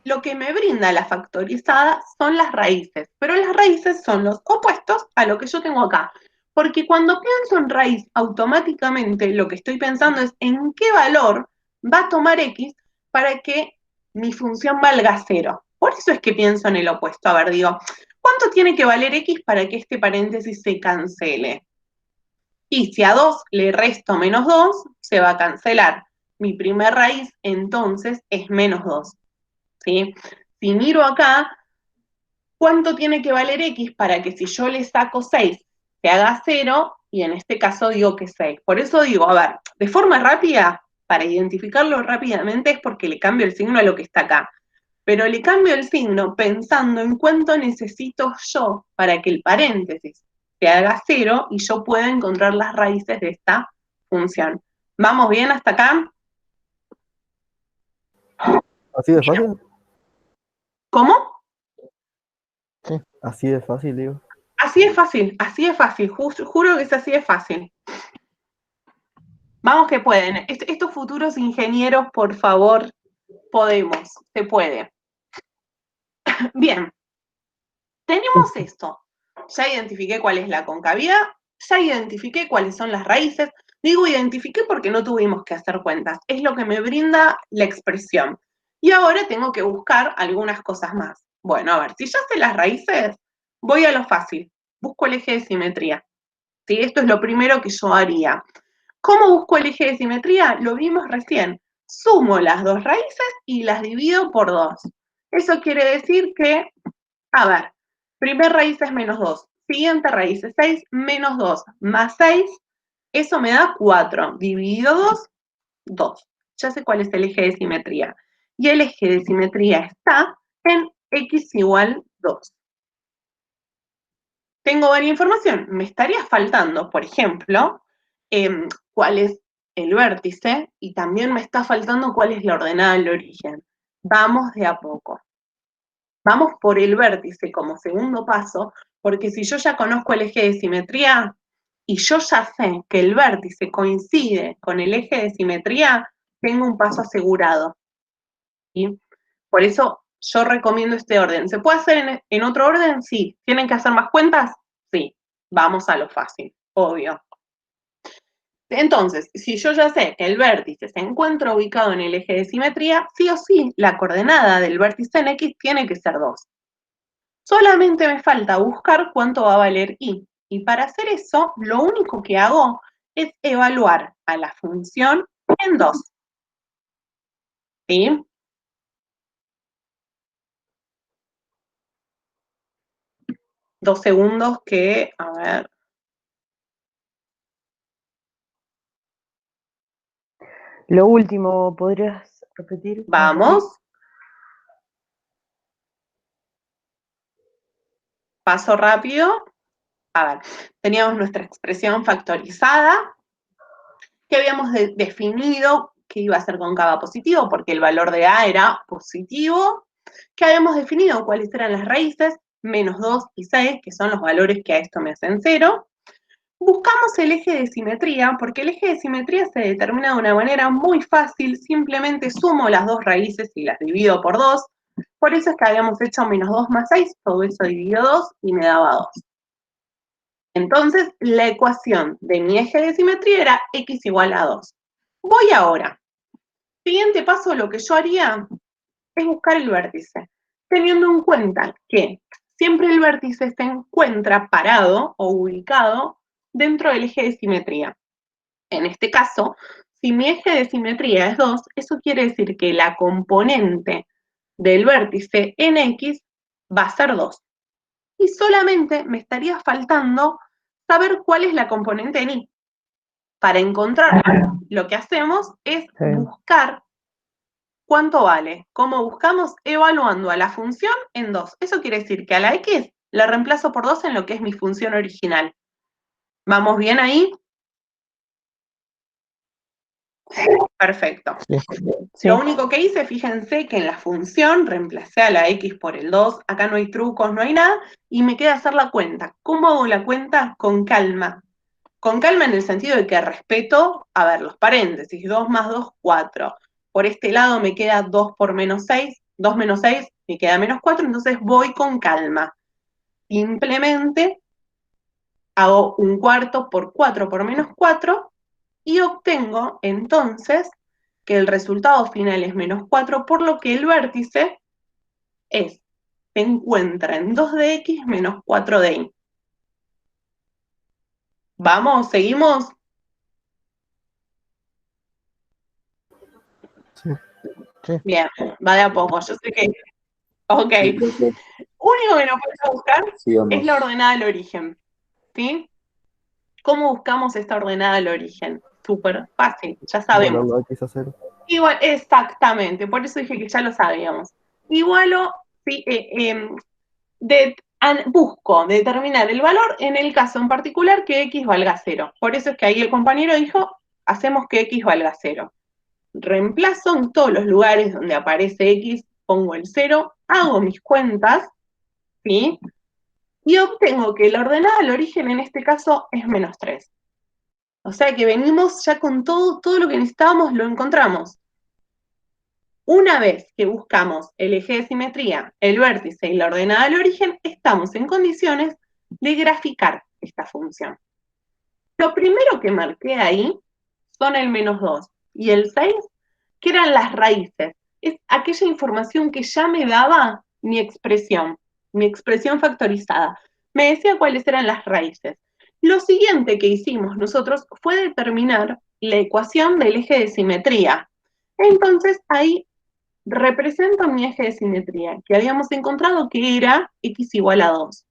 Lo que me brinda la factorizada son las raíces, pero las raíces son los opuestos a lo que yo tengo acá. Porque cuando pienso en raíz, automáticamente lo que estoy pensando es en qué valor va a tomar X para que mi función valga 0. Por eso es que pienso en el opuesto. A ver, digo, ¿cuánto tiene que valer X para que este paréntesis se cancele? Y si a 2 le resto menos 2, se va a cancelar. Mi primer raíz, entonces, es menos 2. ¿Sí? Si miro acá, ¿cuánto tiene que valer X para que si yo le saco 6 se haga 0? Y en este caso digo que 6. Por eso digo, a ver, de forma rápida, para identificarlo rápidamente es porque le cambio el signo a lo que está acá. Pero le cambio el signo pensando en cuánto necesito yo para que el paréntesis se haga 0 y yo pueda encontrar las raíces de esta función. ¿Vamos bien hasta acá? ¿Así de fácil? ¿Cómo? Sí. Así de fácil, digo. Así es fácil, juro que es así de fácil. Vamos que pueden. Estos futuros ingenieros, por favor, podemos, se puede. Bien, tenemos esto. Ya identifiqué cuál es la concavidad, ya identifiqué cuáles son las raíces. Digo identifiqué porque no tuvimos que hacer cuentas. Es lo que me brinda la expresión. Y ahora tengo que buscar algunas cosas más. Bueno, a ver, si ya sé las raíces, voy a lo fácil. Busco el eje de simetría. ¿Sí? Esto es lo primero que yo haría. ¿Cómo busco el eje de simetría? Lo vimos recién. Sumo las dos raíces y las divido por 2. Eso quiere decir que, a ver, primer raíz es menos 2, siguiente raíz es 6, menos 2, más 6, eso me da 4. Dividido 2, 2. Ya sé cuál es el eje de simetría. Y el eje de simetría está en x igual 2. Tengo varias información. Me estaría faltando, por ejemplo, cuál es el vértice y también me está faltando cuál es la ordenada del origen. Vamos de a poco. Vamos por el vértice como segundo paso, porque si yo ya conozco el eje de simetría y yo ya sé que el vértice coincide con el eje de simetría, tengo un paso asegurado. ¿Sí? Por eso yo recomiendo este orden. ¿Se puede hacer en otro orden? Sí. ¿Tienen que hacer más cuentas? Sí. Vamos a lo fácil, obvio. Entonces, si yo ya sé que el vértice se encuentra ubicado en el eje de simetría, sí o sí, la coordenada del vértice en X tiene que ser 2. Solamente me falta buscar cuánto va a valer Y. Y para hacer eso, lo único que hago es evaluar a la función en 2. ¿Sí? Dos segundos que, a ver. Lo último, ¿podrías repetir? Vamos. Paso rápido. A ver, teníamos nuestra expresión factorizada, que habíamos definido que iba a ser cóncava positivo, porque el valor de A era positivo, que habíamos definido cuáles eran las raíces, menos 2 y 6, que son los valores que a esto me hacen 0. Buscamos el eje de simetría, porque el eje de simetría se determina de una manera muy fácil, simplemente sumo las dos raíces y las divido por 2, Por eso es que habíamos hecho menos 2 más 6, todo eso dividido 2 y me daba 2. Entonces, la ecuación de mi eje de simetría era x igual a 2. Voy ahora. Siguiente paso, lo que yo haría es buscar el vértice, teniendo en cuenta que siempre el vértice se encuentra parado o ubicado dentro del eje de simetría. En este caso, si mi eje de simetría es 2, eso quiere decir que la componente del vértice en X va a ser 2. Y solamente me estaría faltando saber cuál es la componente en Y. Para encontrarlo, lo que hacemos es buscar cuánto vale. ¿Cómo buscamos? Evaluando a la función en 2. Eso quiere decir que a la X la reemplazo por 2 en lo que es mi función original. ¿Vamos bien ahí? Perfecto. Sí. Lo único que hice, fíjense que en la función reemplacé a la X por el 2, acá no hay trucos, no hay nada, y me queda hacer la cuenta. ¿Cómo hago la cuenta? Con calma. Con calma en el sentido de que respeto, a ver, los paréntesis, 2 más 2, 4. Por este lado me queda 2 por menos 6, 2 menos 6, me queda menos 4, entonces voy con calma. Simplemente hago 1/4 por 4 por menos 4, y obtengo entonces que el resultado final es menos 4, por lo que el vértice se encuentra en 2 de X menos 4 de Y. ¿Vamos? ¿Seguimos? Sí. Bien, va de a poco, yo sé que... Ok. Único que nos falta buscar es la ordenada del origen, ¿sí? ¿Cómo buscamos esta ordenada del origen? Súper fácil, ya sabemos. Igualando a X a 0. Igual, exactamente, por eso dije que ya lo sabíamos. Igualo, sí, busco determinar el valor en el caso en particular que X valga 0. Por eso es que ahí el compañero dijo, hacemos que X valga 0. Reemplazo en todos los lugares donde aparece X, pongo el 0, hago mis cuentas, ¿sí? Y obtengo que la ordenada del origen en este caso es menos 3. O sea que venimos ya con todo lo que necesitábamos, lo encontramos. Una vez que buscamos el eje de simetría, el vértice y la ordenada del origen, estamos en condiciones de graficar esta función. Lo primero que marqué ahí son el menos 2 y el 6, que eran las raíces. Es aquella información que ya me daba mi expresión factorizada. Me decía cuáles eran las raíces. Lo siguiente que hicimos nosotros fue determinar la ecuación del eje de simetría. Entonces ahí represento mi eje de simetría, que habíamos encontrado que era X igual a 2.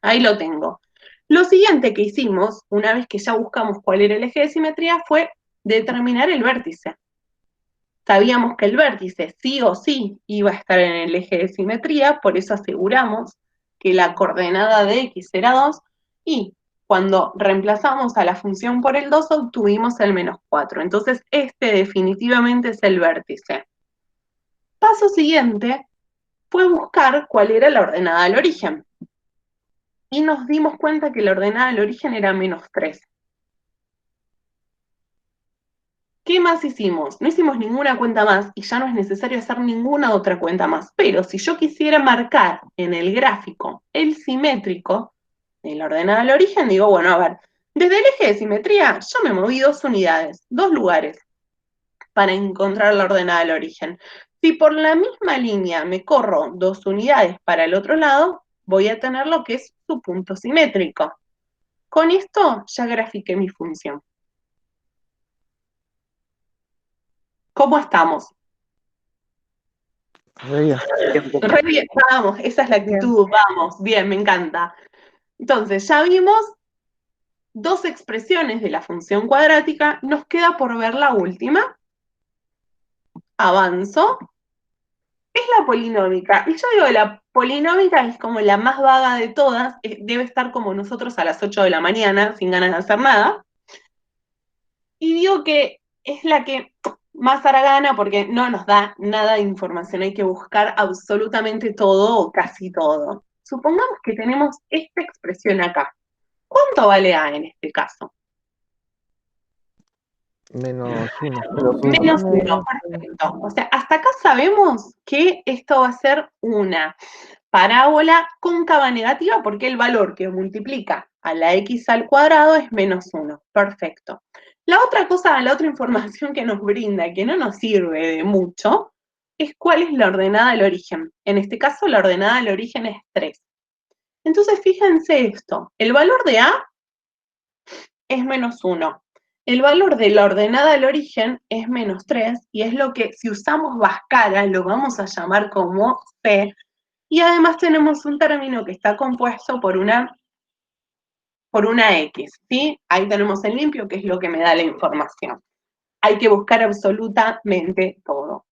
Ahí lo tengo. Lo siguiente que hicimos, una vez que ya buscamos cuál era el eje de simetría, fue determinar el vértice. Sabíamos que el vértice sí o sí iba a estar en el eje de simetría, por eso aseguramos que la coordenada de X era 2, y cuando reemplazamos a la función por el 2, obtuvimos el menos 4. Entonces, este definitivamente es el vértice. Paso siguiente fue buscar cuál era la ordenada del origen. Y nos dimos cuenta que la ordenada del origen era menos 3. ¿Qué más hicimos? No hicimos ninguna cuenta más y ya no es necesario hacer ninguna otra cuenta más. Pero si yo quisiera marcar en el gráfico el simétrico de la ordenada del origen, digo, bueno, a ver, desde el eje de simetría yo me moví 2 unidades, 2 lugares para encontrar la ordenada del origen. Si por la misma línea me corro 2 unidades para el otro lado, voy a tener lo que es su punto simétrico. Con esto ya grafiqué mi función. ¿Cómo estamos? Re bien. Re bien, vamos, esa es la actitud, vamos, bien, me encanta. Entonces, ya vimos 2 expresiones de la función cuadrática, nos queda por ver la última. Avanzo. Es la polinómica. Y yo digo, la polinómica es como la más vaga de todas, debe estar como nosotros a las 8 de la mañana, sin ganas de hacer nada. Y digo que es la que más hará gana porque no nos da nada de información, hay que buscar absolutamente todo o casi todo. Supongamos que tenemos esta expresión acá. ¿Cuánto vale A en este caso? Menos 1. Menos 1, perfecto. O sea, hasta acá sabemos que esto va a ser una parábola cóncava negativa porque el valor que multiplica a la x al cuadrado es menos 1. Perfecto. La otra cosa, la otra información que nos brinda, que no nos sirve de mucho, es cuál es la ordenada del origen. En este caso, la ordenada del origen es 3. Entonces, fíjense esto. El valor de A es menos 1. El valor de la ordenada del origen es menos 3 y es lo que, si usamos Bhaskara, lo vamos a llamar como C. Y además tenemos un término que está compuesto por una X, ¿sí? Ahí tenemos el limpio, que es lo que me da la información. Hay que buscar absolutamente todo.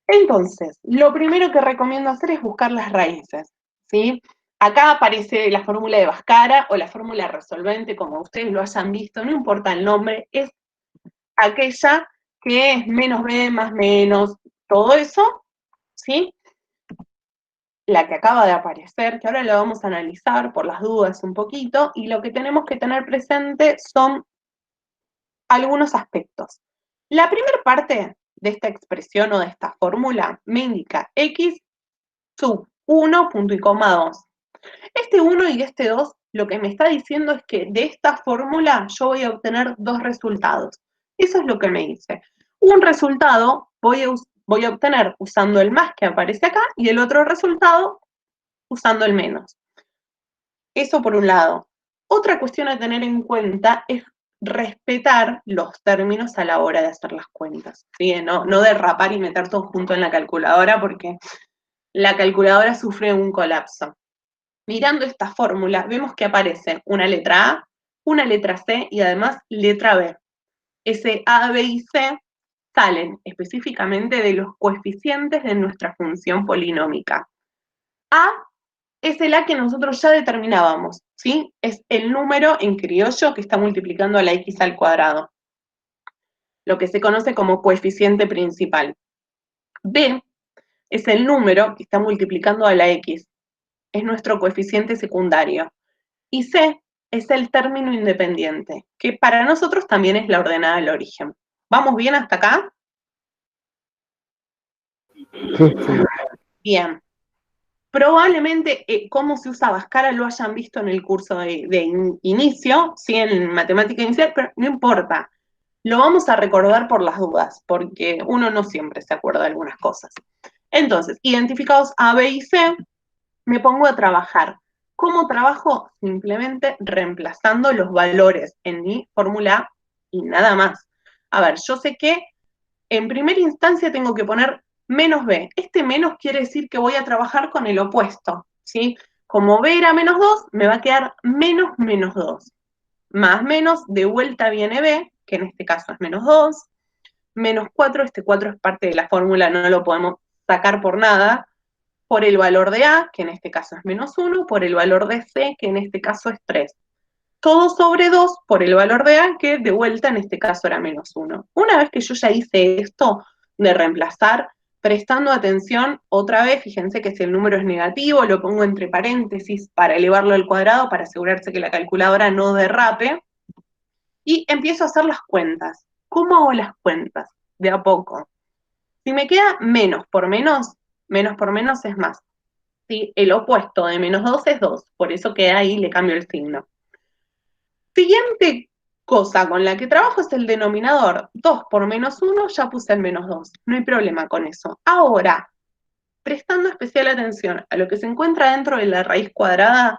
Entonces, lo primero que recomiendo hacer es buscar las raíces, ¿sí? Acá aparece la fórmula de Bhaskara o la fórmula resolvente, como ustedes lo hayan visto, no importa el nombre, es aquella que es menos b más menos, todo eso, ¿sí? La que acaba de aparecer, que ahora la vamos a analizar por las dudas un poquito, y lo que tenemos que tener presente son algunos aspectos. La primera parte de esta expresión o de esta fórmula me indica x sub 1, punto y coma 2. Este 1 y este 2 lo que me está diciendo es que de esta fórmula yo voy a obtener dos resultados. Eso es lo que me dice. Un resultado voy a obtener usando el más que aparece acá y el otro resultado usando el menos. Eso por un lado. Otra cuestión a tener en cuenta es respetar los términos a la hora de hacer las cuentas, ¿sí? No derrapar y meter todo junto en la calculadora porque la calculadora sufre un colapso. Mirando esta fórmula, vemos que aparece una letra A, una letra C y además letra B. Ese A, B y C salen específicamente de los coeficientes de nuestra función polinómica. A es el A que nosotros ya determinábamos, ¿sí? Es el número en criollo que está multiplicando a la x al cuadrado, lo que se conoce como coeficiente principal. B es el número que está multiplicando a la x, es nuestro coeficiente secundario. Y C es el término independiente, que para nosotros también es la ordenada del origen. ¿Vamos bien hasta acá? Sí. Bien. Probablemente cómo se usa Bhaskara lo hayan visto en el curso de inicio, ¿sí? En matemática inicial, pero no importa. Lo vamos a recordar por las dudas, porque uno no siempre se acuerda de algunas cosas. Entonces, identificados A, B y C, me pongo a trabajar. ¿Cómo trabajo? Simplemente reemplazando los valores en mi fórmula y nada más. A ver, yo sé que en primera instancia tengo que poner menos b. Este menos quiere decir que voy a trabajar con el opuesto, ¿sí? Como b era menos 2, me va a quedar menos menos 2. Más menos, de vuelta viene b, que en este caso es menos 2. Menos 4, este 4 es parte de la fórmula, no lo podemos sacar por nada. Por el valor de a, que en este caso es menos 1, por el valor de c, que en este caso es 3. Todo sobre 2 por el valor de a, que de vuelta en este caso era menos 1. Una vez que yo ya hice esto de reemplazar, prestando atención, otra vez, fíjense que si el número es negativo, lo pongo entre paréntesis para elevarlo al cuadrado, para asegurarse que la calculadora no derrape, y empiezo a hacer las cuentas. ¿Cómo hago las cuentas? De a poco. Si me queda menos por menos es más. ¿Sí? El opuesto de menos 2 es 2, por eso queda ahí, le cambio el signo. Siguiente cosa con la que trabajo es el denominador. 2 por menos 1, ya puse el menos 2. No hay problema con eso. Ahora, prestando especial atención a lo que se encuentra dentro de la raíz cuadrada,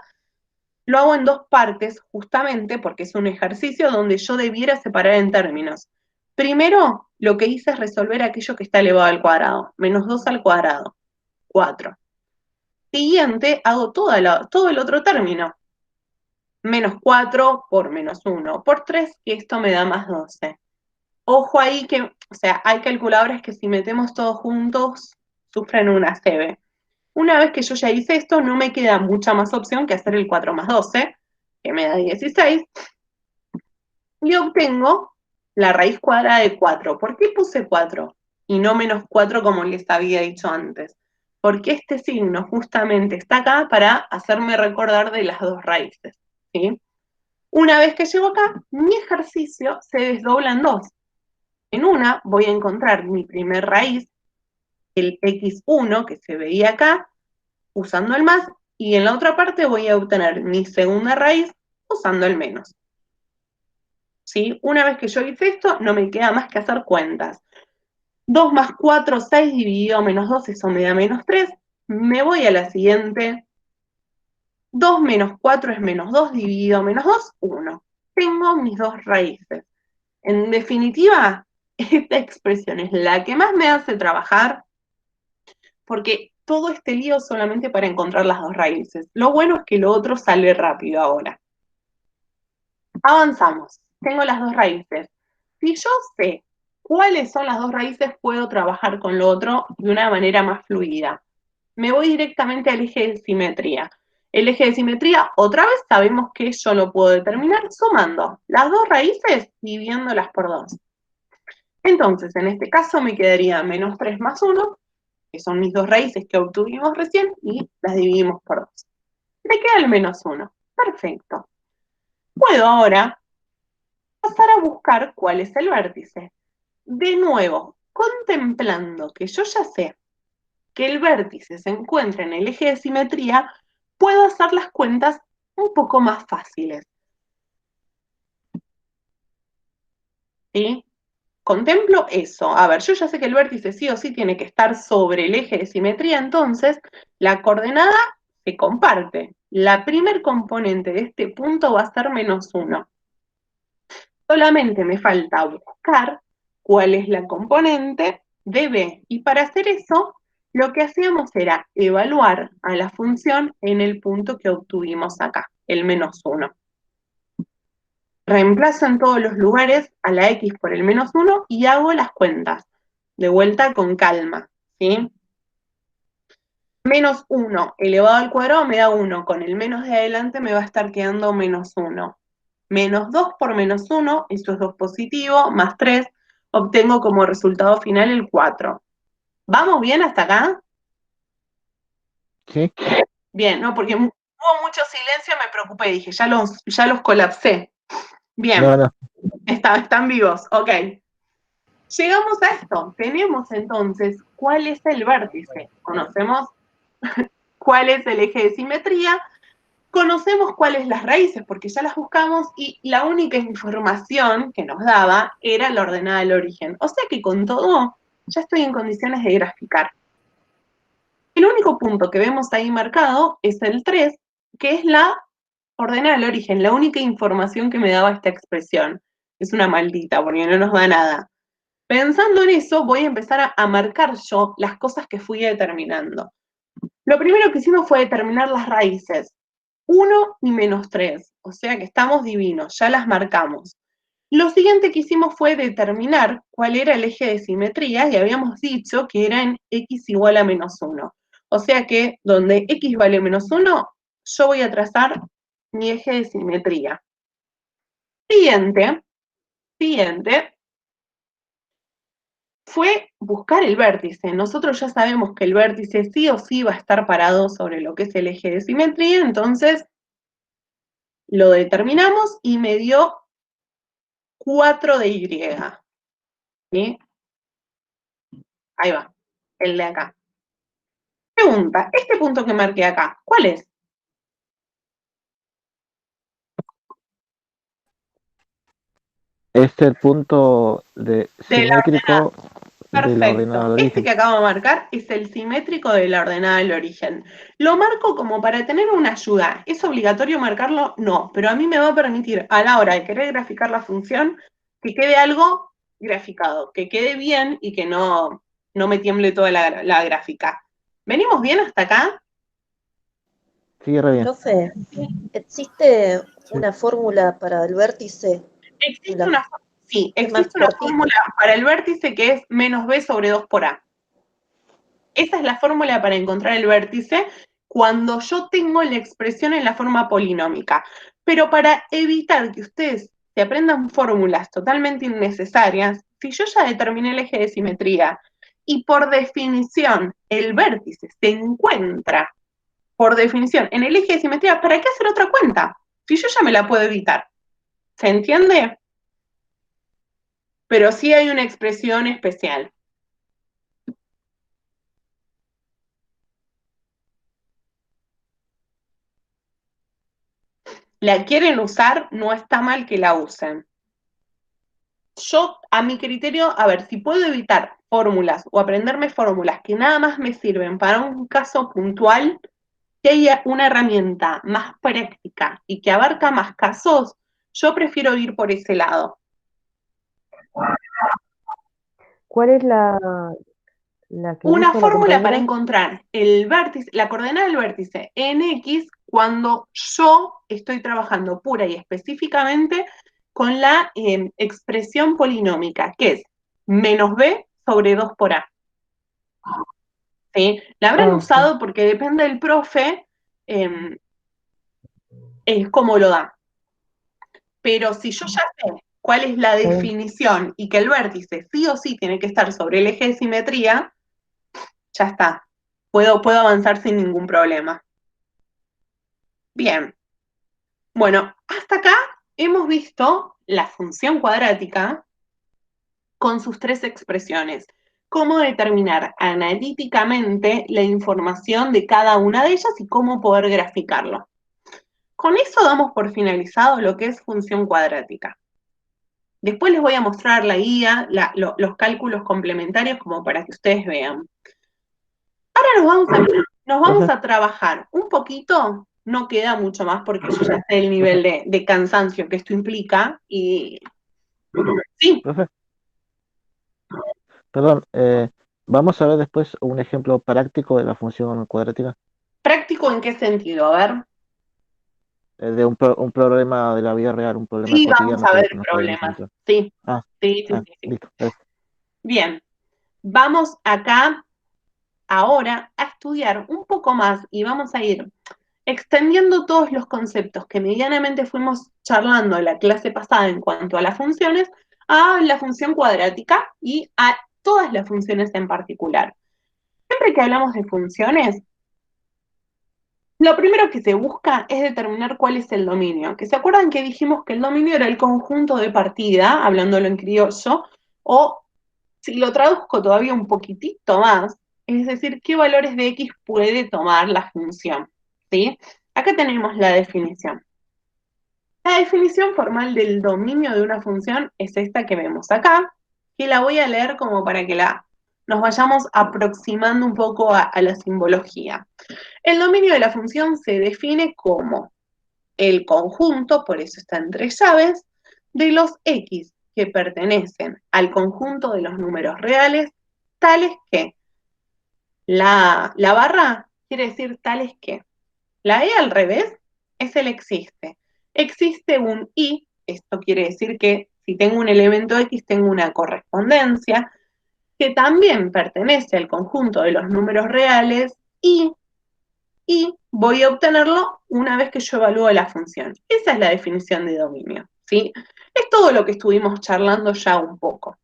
lo hago en dos partes, justamente porque es un ejercicio donde yo debiera separar en términos. Primero, lo que hice es resolver aquello que está elevado al cuadrado. Menos 2 al cuadrado, 4. Siguiente, hago todo el otro término. Menos 4 por menos 1 por 3, que esto me da más 12. Ojo ahí que, o sea, hay calculadoras que si metemos todos juntos, sufren una CB. Una vez que yo ya hice esto, no me queda mucha más opción que hacer el 4 más 12, que me da 16, y obtengo la raíz cuadrada de 4. ¿Por qué puse 4 y no menos 4 como les había dicho antes? Porque este signo justamente está acá para hacerme recordar de las dos raíces, ¿sí? Una vez que llego acá, mi ejercicio se desdobla en dos. En una voy a encontrar mi primer raíz, el x1 que se veía acá, usando el más, y en la otra parte voy a obtener mi segunda raíz usando el menos. ¿Sí? Una vez que yo hice esto, no me queda más que hacer cuentas. 2 más 4, 6 dividido menos 2, eso me da menos 3. Me voy a la siguiente. 2 menos 4 es menos 2 dividido menos 2, 1. Tengo mis dos raíces. En definitiva, esta expresión es la que más me hace trabajar, porque todo este lío solamente para encontrar las dos raíces. Lo bueno es que lo otro sale rápido ahora. Avanzamos. Tengo las dos raíces. Si yo sé cuáles son las dos raíces, puedo trabajar con lo otro de una manera más fluida. Me voy directamente al eje de simetría. El eje de simetría, otra vez sabemos que yo lo puedo determinar sumando las dos raíces y dividiéndolas por 2. Entonces, en este caso me quedaría menos 3 más 1, que son mis dos raíces que obtuvimos recién, y las dividimos por 2. Me queda el menos 1. Perfecto. Puedo ahora pasar a buscar cuál es el vértice. De nuevo, contemplando que yo ya sé que el vértice se encuentra en el eje de simetría, puedo hacer las cuentas un poco más fáciles. ¿Sí? Contemplo eso. A ver, yo ya sé que el vértice sí o sí tiene que estar sobre el eje de simetría, entonces la coordenada se comparte. La primer componente de este punto va a ser menos 1. Solamente me falta buscar cuál es la componente de b. Y para hacer eso, lo que hacíamos era evaluar a la función en el punto que obtuvimos acá, el menos 1. Reemplazo en todos los lugares a la x por el menos 1 y hago las cuentas. De vuelta con calma, ¿sí? Menos 1 elevado al cuadrado me da 1. Con el menos de adelante me va a estar quedando menos 1. Menos 2 por menos 1, eso es 2 positivo, más 3, obtengo como resultado final el 4. ¿Vamos bien hasta acá? Sí. Bien, no, porque hubo mucho silencio, me preocupé, dije, ya los colapsé. Bien, No. Están vivos, ok. Llegamos a esto, tenemos entonces cuál es el vértice, conocemos cuál es el eje de simetría, conocemos cuáles las raíces, porque ya las buscamos, y la única información que nos daba era la ordenada del origen. O sea que con todo, ya estoy en condiciones de graficar. El único punto que vemos ahí marcado es el 3, que es la ordenada del origen, la única información que me daba esta expresión. Es una maldita, porque no nos da nada. Pensando en eso, voy a empezar a marcar yo las cosas que fui determinando. Lo primero que hicimos fue determinar las raíces. 1 y menos 3, o sea que estamos divinos, ya las marcamos. Lo siguiente que hicimos fue determinar cuál era el eje de simetría y habíamos dicho que era en x igual a menos 1. O sea que donde x vale menos 1, yo voy a trazar mi eje de simetría. Siguiente, fue buscar el vértice. Nosotros ya sabemos que el vértice sí o sí va a estar parado sobre lo que es el eje de simetría, entonces lo determinamos y me dio 4 de Y. ¿Sí? Ahí va, el de acá. Pregunta, este punto que marqué acá, ¿cuál es? Es el punto simétrico de la ordenada Perfecto. de Este origen. que acabo de marcar es el simétrico de la ordenada del origen. ¿Lo marco como para tener una ayuda? ¿Es obligatorio marcarlo? No, pero a mí me va a permitir a la hora de querer graficar la función que quede algo graficado, que quede bien y que no me tiemble toda la gráfica. ¿Venimos bien hasta acá? Sí, re bien. Profe, ¿existe una fórmula para el vértice? Existe una cortita. fórmula para el vértice que es menos b sobre 2 por a. Esa es la fórmula para encontrar el vértice cuando yo tengo la expresión en la forma polinómica. Pero para evitar que ustedes se aprendan fórmulas totalmente innecesarias, si yo ya determiné el eje de simetría y por definición el vértice se encuentra, por definición, en el eje de simetría, ¿para qué hacer otra cuenta? Si yo ya me la puedo evitar. ¿Se entiende? pero sí hay una expresión especial. ¿La quieren usar? No está mal que la usen. Yo, a mi criterio, a ver, si puedo evitar fórmulas o aprenderme fórmulas que nada más me sirven para un caso puntual, que haya una herramienta más práctica y que abarca más casos, yo prefiero ir por ese lado. ¿Cuál es la que Una dijo la fórmula para compañera? encontrar el vértice, la coordenada del vértice en X cuando yo estoy trabajando pura y específicamente con la expresión polinómica, que es menos b sobre 2 por a. ¿Sí? La habrán usado porque depende del profe, es como lo da. Pero si yo ya sé cuál es la definición y que el vértice sí o sí tiene que estar sobre el eje de simetría, ya está. Puedo avanzar sin ningún problema. Bien. Bueno, hasta acá hemos visto la función cuadrática con sus tres expresiones. Cómo determinar analíticamente la información de cada una de ellas y cómo poder graficarlo. Con eso damos por finalizado lo que es función cuadrática. Después les voy a mostrar la guía, los cálculos complementarios como para que ustedes vean. Ahora nos vamos a trabajar un poquito, no queda mucho más porque yo ya sé el nivel de cansancio que esto implica y... Sí. Profe, perdón, vamos a ver después un ejemplo práctico de la función cuadrática, ¿Práctico en qué sentido? A ver. de un problema de la vida real, un problema Sí, vamos cotidiano a que ver nos podemos problemas. encontrar. Sí, Ah, sí. listo, gracias. Bien, vamos acá ahora a estudiar un poco más y vamos a ir extendiendo todos los conceptos que medianamente fuimos charlando en la clase pasada en cuanto a las funciones, a la función cuadrática y a todas las funciones en particular. Siempre que hablamos de funciones, lo primero que se busca es determinar cuál es el dominio. ¿Que se acuerdan que dijimos que el dominio era el conjunto de partida, hablándolo en criollo, o si lo traduzco todavía un poquitito más, es decir, qué valores de x puede tomar la función, ¿sí? Acá tenemos la definición. La definición formal del dominio de una función es esta que vemos acá, que la voy a leer como para que nos vayamos aproximando un poco a la simbología. El dominio de la función se define como el conjunto, por eso está entre llaves, de los x que pertenecen al conjunto de los números reales, tales que la barra quiere decir tales que. La e al revés es el existe. Existe un y, esto quiere decir que si tengo un elemento x tengo una correspondencia, que también pertenece al conjunto de los números reales y voy a obtenerlo una vez que yo evalúo la función. Esa es la definición de dominio, ¿sí? Es todo lo que estuvimos charlando ya un poco.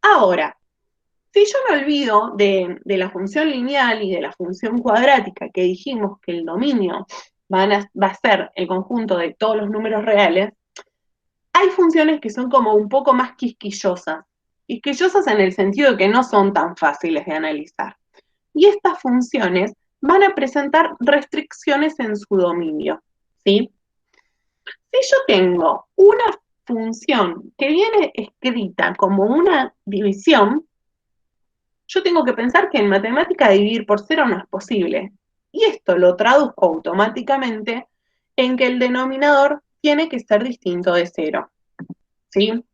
Ahora, si yo me olvido de la función lineal y de la función cuadrática, que dijimos que el dominio va a ser el conjunto de todos los números reales, hay funciones que son como un poco más quisquillosas. Quisquillosas en el sentido de que no son tan fáciles de analizar. Y estas funciones van a presentar restricciones en su dominio, ¿sí? Si yo tengo una función que viene escrita como una división, yo tengo que pensar que en matemática dividir por cero no es posible. Y esto lo traduzco automáticamente en que el denominador tiene que ser distinto de cero, ¿sí?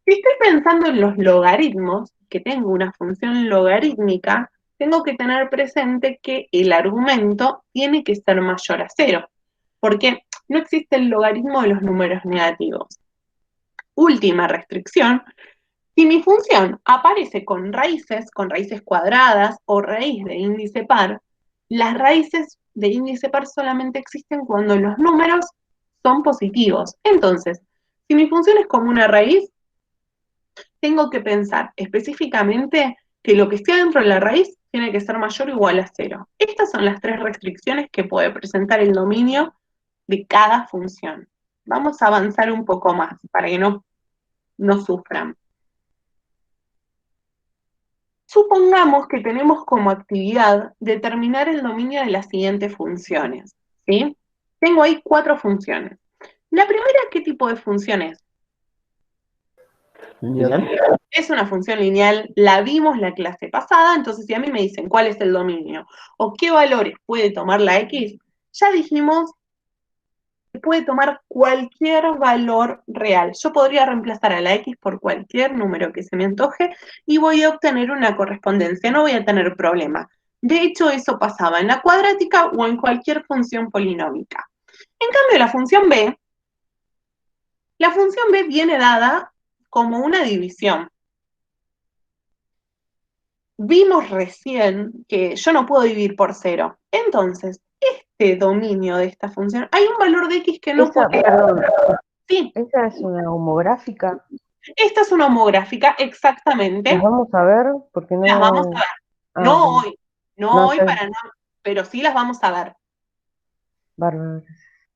Si estoy pensando en los logaritmos, que tengo una función logarítmica, tengo que tener presente que el argumento tiene que ser mayor a cero, porque no existe el logaritmo de los números negativos. Última restricción, si mi función aparece con raíces cuadradas o raíz de índice par, las raíces de índice par solamente existen cuando los números son positivos. Entonces, si mi función es como una raíz, tengo que pensar específicamente que lo que esté dentro de la raíz tiene que ser mayor o igual a cero. Estas son las tres restricciones que puede presentar el dominio de cada función. Vamos a avanzar un poco más para que no no sufran. Supongamos que tenemos como actividad determinar el dominio de las siguientes funciones, ¿sí? Tengo ahí 4 funciones. La primera, ¿qué tipo de función es? Lineal. Es una función lineal, la vimos la clase pasada, entonces si a mí me dicen cuál es el dominio o qué valores puede tomar la X, ya dijimos que puede tomar cualquier valor real. Yo podría reemplazar a la X por cualquier número que se me antoje y voy a obtener una correspondencia, no voy a tener problema. De hecho, eso pasaba en la cuadrática o en cualquier función polinómica. En cambio, la función B viene dada como una división. Vimos recién que yo no puedo dividir por 0. Entonces, este dominio de esta función, hay un valor de X que no puede... Perdón, Sí. ¿esa es una homográfica? Esta es una homográfica, exactamente. ¿Las vamos a ver? Porque no... Las vamos a ver. Ah, No bueno. hoy, no No hoy sé. para nada, pero sí las vamos a ver. Bárbaro.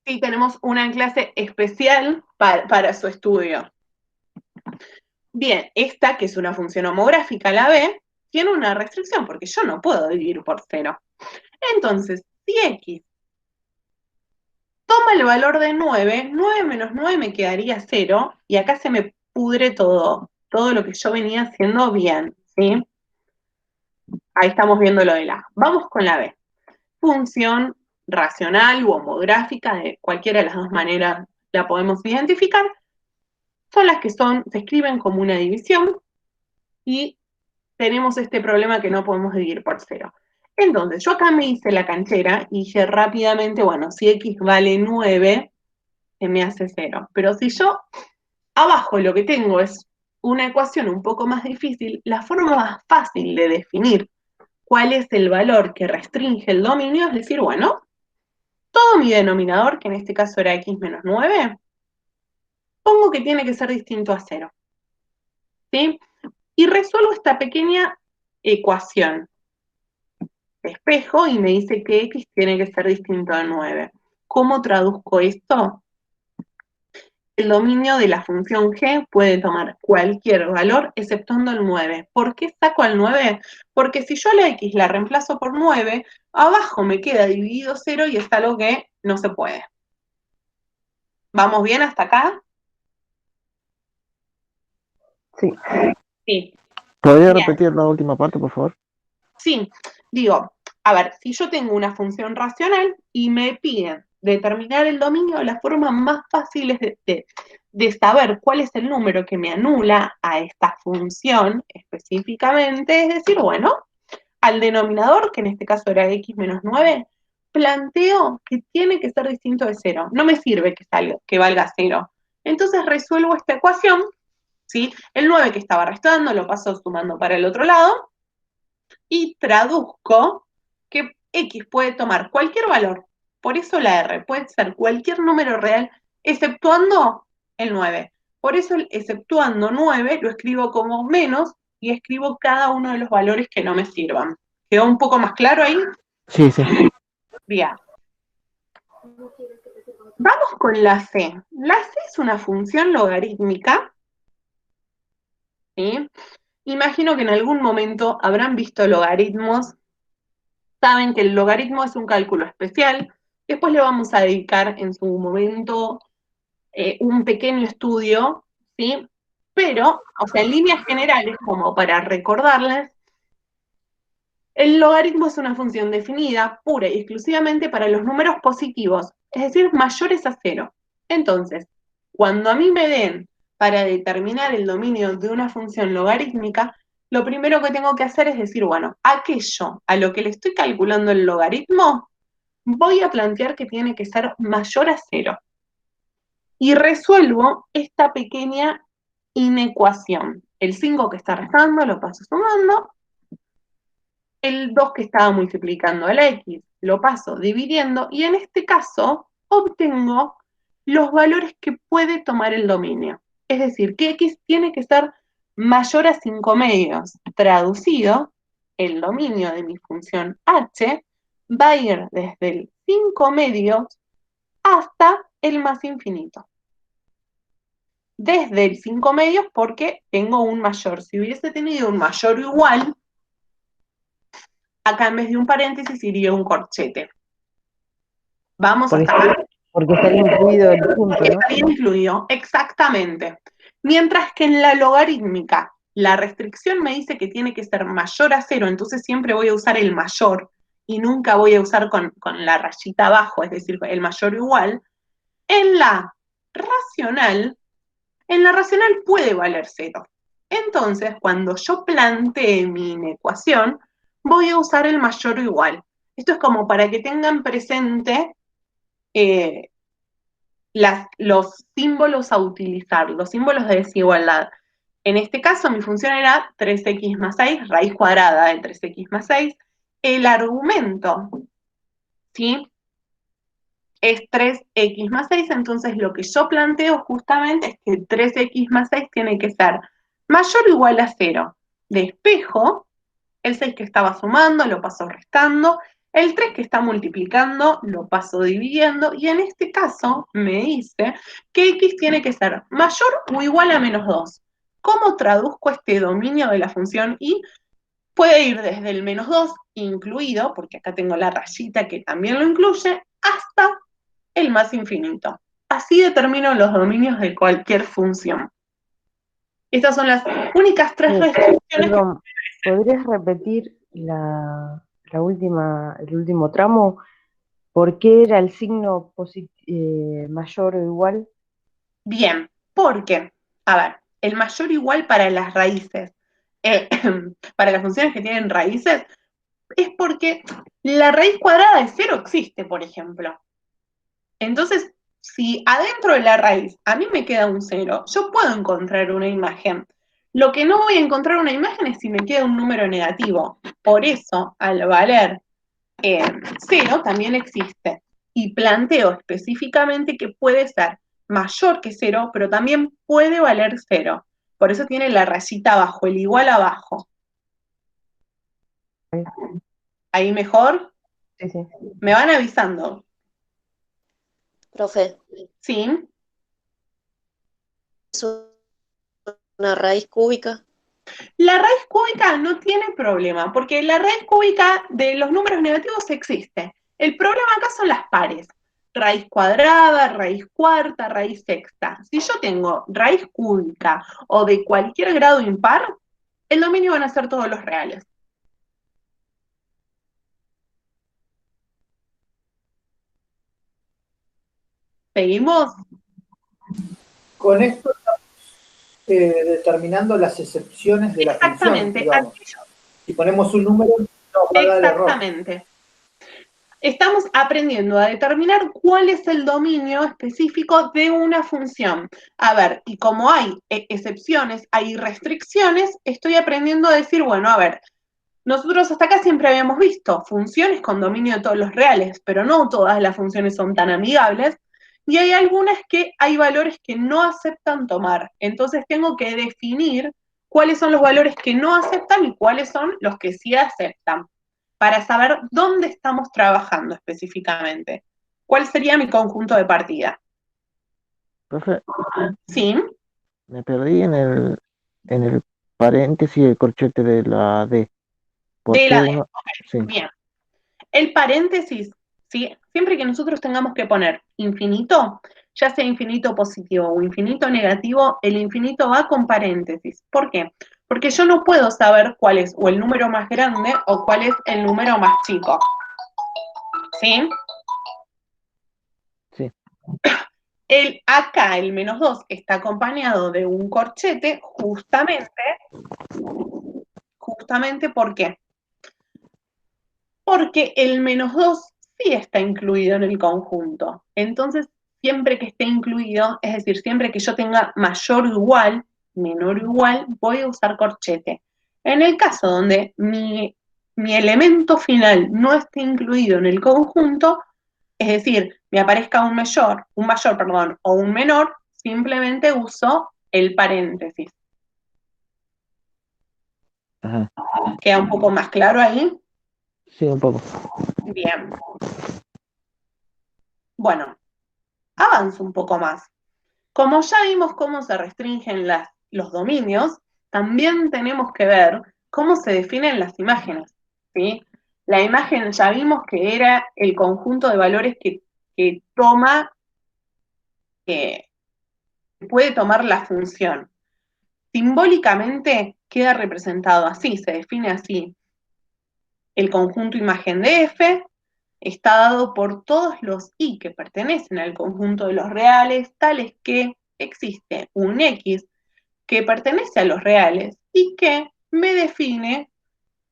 Sí, tenemos una clase especial para su estudio. Bien, esta, que es una función homográfica, la B, tiene una restricción, porque yo no puedo dividir por 0. Entonces, si X toma el valor de 9, 9 menos 9 me quedaría 0, y acá se me pudre todo lo que yo venía haciendo bien, ¿sí? Ahí estamos viendo lo de la A. Vamos con la B. Función racional u homográfica, de cualquiera de las dos maneras la podemos identificar, son las que se escriben como una división, y tenemos este problema que no podemos dividir por 0. Entonces, yo acá me hice la canchera y dije rápidamente, bueno, si X vale 9, se me hace 0. Pero si yo abajo lo que tengo es una ecuación un poco más difícil, la forma más fácil de definir cuál es el valor que restringe el dominio es decir, bueno, todo mi denominador, que en este caso era X menos 9, pongo que tiene que ser distinto a 0. ¿Sí? Y resuelvo esta pequeña ecuación. Despejo y me dice que X tiene que ser distinto a 9. ¿Cómo traduzco esto? El dominio de la función G puede tomar cualquier valor exceptuando el 9. ¿Por qué saco al 9? Porque si yo a la X la reemplazo por 9, abajo me queda dividido 0 y es algo que no se puede. ¿Vamos bien hasta acá? Sí. Sí. ¿Podría Bien. repetir la última parte, por favor? Sí, digo, a ver, si yo tengo una función racional y me piden determinar el dominio, la forma más fácil es de saber cuál es el número que me anula a esta función específicamente, es decir, bueno, al denominador, que en este caso era X menos 9, planteo que tiene que ser distinto de 0. No me sirve que valga 0. Entonces resuelvo esta ecuación, ¿sí? El 9 que estaba restando lo paso sumando para el otro lado, y traduzco que X puede tomar cualquier valor, por eso la R puede ser cualquier número real, exceptuando el 9. Por eso el exceptuando 9 lo escribo como menos y escribo cada uno de los valores que no me sirvan. ¿Quedó un poco más claro ahí? Sí, sí. Bien. Vamos con la C. La C es una función logarítmica, ¿sí? Imagino que en algún momento habrán visto logaritmos. Saben que el logaritmo es un cálculo especial. Después le vamos a dedicar en su momento un pequeño estudio, ¿sí? Pero, o sea, en líneas generales, como para recordarles, el logaritmo es una función definida pura y exclusivamente para los números positivos, es decir, mayores a 0. Entonces, cuando a mí me den para determinar el dominio de una función logarítmica, lo primero que tengo que hacer es decir, bueno, aquello a lo que le estoy calculando el logaritmo, voy a plantear que tiene que ser mayor a 0. Y resuelvo esta pequeña inecuación. El 5 que está restando lo paso sumando, el 2 que estaba multiplicando a la X lo paso dividiendo, y en este caso obtengo los valores que puede tomar el dominio. Es decir, que X tiene que ser mayor a 5 medios. Traducido, el dominio de mi función H va a ir desde el 5 medios hasta el más infinito. desde el 5 medios porque tengo un mayor. Si hubiese tenido un mayor o igual, acá en vez de un paréntesis iría un corchete. Vamos hasta acá. Porque estaría incluido el punto, ¿no? Estaría incluido, exactamente. Mientras que en la logarítmica, la restricción me dice que tiene que ser mayor a 0, entonces siempre voy a usar el mayor y nunca voy a usar con la rayita abajo, es decir, el mayor o igual. En la racional puede valer 0. Entonces, cuando yo plantee mi inecuación, voy a usar el mayor o igual. Esto es como para que tengan presente los símbolos a utilizar, los símbolos de desigualdad. En este caso, mi función era 3x más 6, raíz cuadrada de 3x más 6. El argumento, ¿sí?, es 3x más 6, entonces lo que yo planteo justamente es que 3x más 6 tiene que ser mayor o igual a 0. Despejo, el 6 que estaba sumando lo paso restando, el 3 que está multiplicando lo paso dividiendo, y en este caso me dice que x tiene que ser mayor o igual a menos 2. ¿Cómo traduzco este dominio de la función y? Puede ir desde el menos 2, incluido, porque acá tengo la rayita que también lo incluye, hasta el más infinito. Así determino los dominios de cualquier función. Estas son las únicas 3 restricciones. Perdón, ¿podrías repetir el último tramo? ¿Por qué era el signo mayor o igual? Bien, porque, a ver, el mayor o igual para las raíces, para las funciones que tienen raíces, es porque la raíz cuadrada de 0 existe, por ejemplo. Entonces, si adentro de la raíz a mí me queda un 0, yo puedo encontrar una imagen. Lo que no voy a encontrar una imagen es si me queda un número negativo. Por eso, al valer 0 también existe. Y planteo específicamente que puede ser mayor que 0, pero también puede valer 0. Por eso tiene la rayita abajo, el igual abajo. ¿Ahí mejor? Sí, sí. Me van avisando. Profe, ¿Sí? ¿es una raíz cúbica? La raíz cúbica no tiene problema, porque la raíz cúbica de los números negativos existe. El problema acá son las pares. Raíz cuadrada, raíz cuarta, raíz sexta. Si yo tengo raíz cúbica o de cualquier grado impar, el dominio van a ser todos los reales. ¿Seguimos? Con esto estamos determinando las excepciones de la función, digamos. Si ponemos un número, no va a dar error. Exactamente. Estamos aprendiendo a determinar cuál es el dominio específico de una función. A ver, y como hay excepciones, hay restricciones, estoy aprendiendo a decir, bueno, a ver, nosotros hasta acá siempre habíamos visto funciones con dominio de todos los reales, pero no todas las funciones son tan amigables, y hay algunas que hay valores que no aceptan tomar. Entonces tengo que definir cuáles son los valores que no aceptan y cuáles son los que sí aceptan, para saber dónde estamos trabajando específicamente. ¿Cuál sería mi conjunto de partida? Profe, ¿Sí? me perdí en el paréntesis y el corchete de la D. ¿Por De qué la D. uno? Okay. Sí. Bien. El paréntesis, ¿sí? Siempre que nosotros tengamos que poner infinito, ya sea infinito positivo o infinito negativo, el infinito va con paréntesis. ¿Por qué? Porque yo no puedo saber cuál es o el número más grande o cuál es el número más chico. ¿Sí? Sí. Acá el menos 2 está acompañado de un corchete justamente ¿por qué? Porque el menos 2 sí está incluido en el conjunto. Entonces, siempre que esté incluido, es decir, siempre que yo tenga mayor o igual, menor o igual, voy a usar corchete. En el caso donde mi elemento final no esté incluido en el conjunto, es decir, me aparezca un mayor, o un menor, simplemente uso el paréntesis. Ajá. ¿Queda un poco más claro ahí? Sí, un poco. Bien. Bueno, avanzo un poco más. Como ya vimos cómo se restringen los dominios, también tenemos que ver cómo se definen las imágenes, ¿sí? La imagen ya vimos que era el conjunto de valores que toma, que puede tomar la función. Simbólicamente queda representado así, se define así. El conjunto imagen de F está dado por todos los I que pertenecen al conjunto de los reales, tales que existe un X que pertenece a los reales y que me define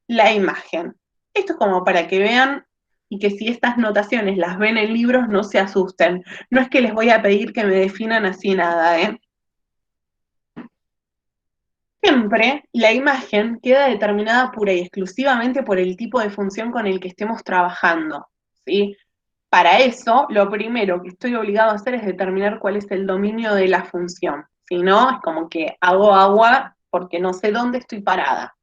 la imagen. Esto es como para que vean y que si estas notaciones las ven en libros no se asusten. No es que les voy a pedir que me definan así nada, ¿eh? Siempre la imagen queda determinada pura y exclusivamente por el tipo de función con el que estemos trabajando, ¿sí? Para eso, lo primero que estoy obligado a hacer es determinar cuál es el dominio de la función. Si no, es como que hago agua porque no sé dónde estoy parada.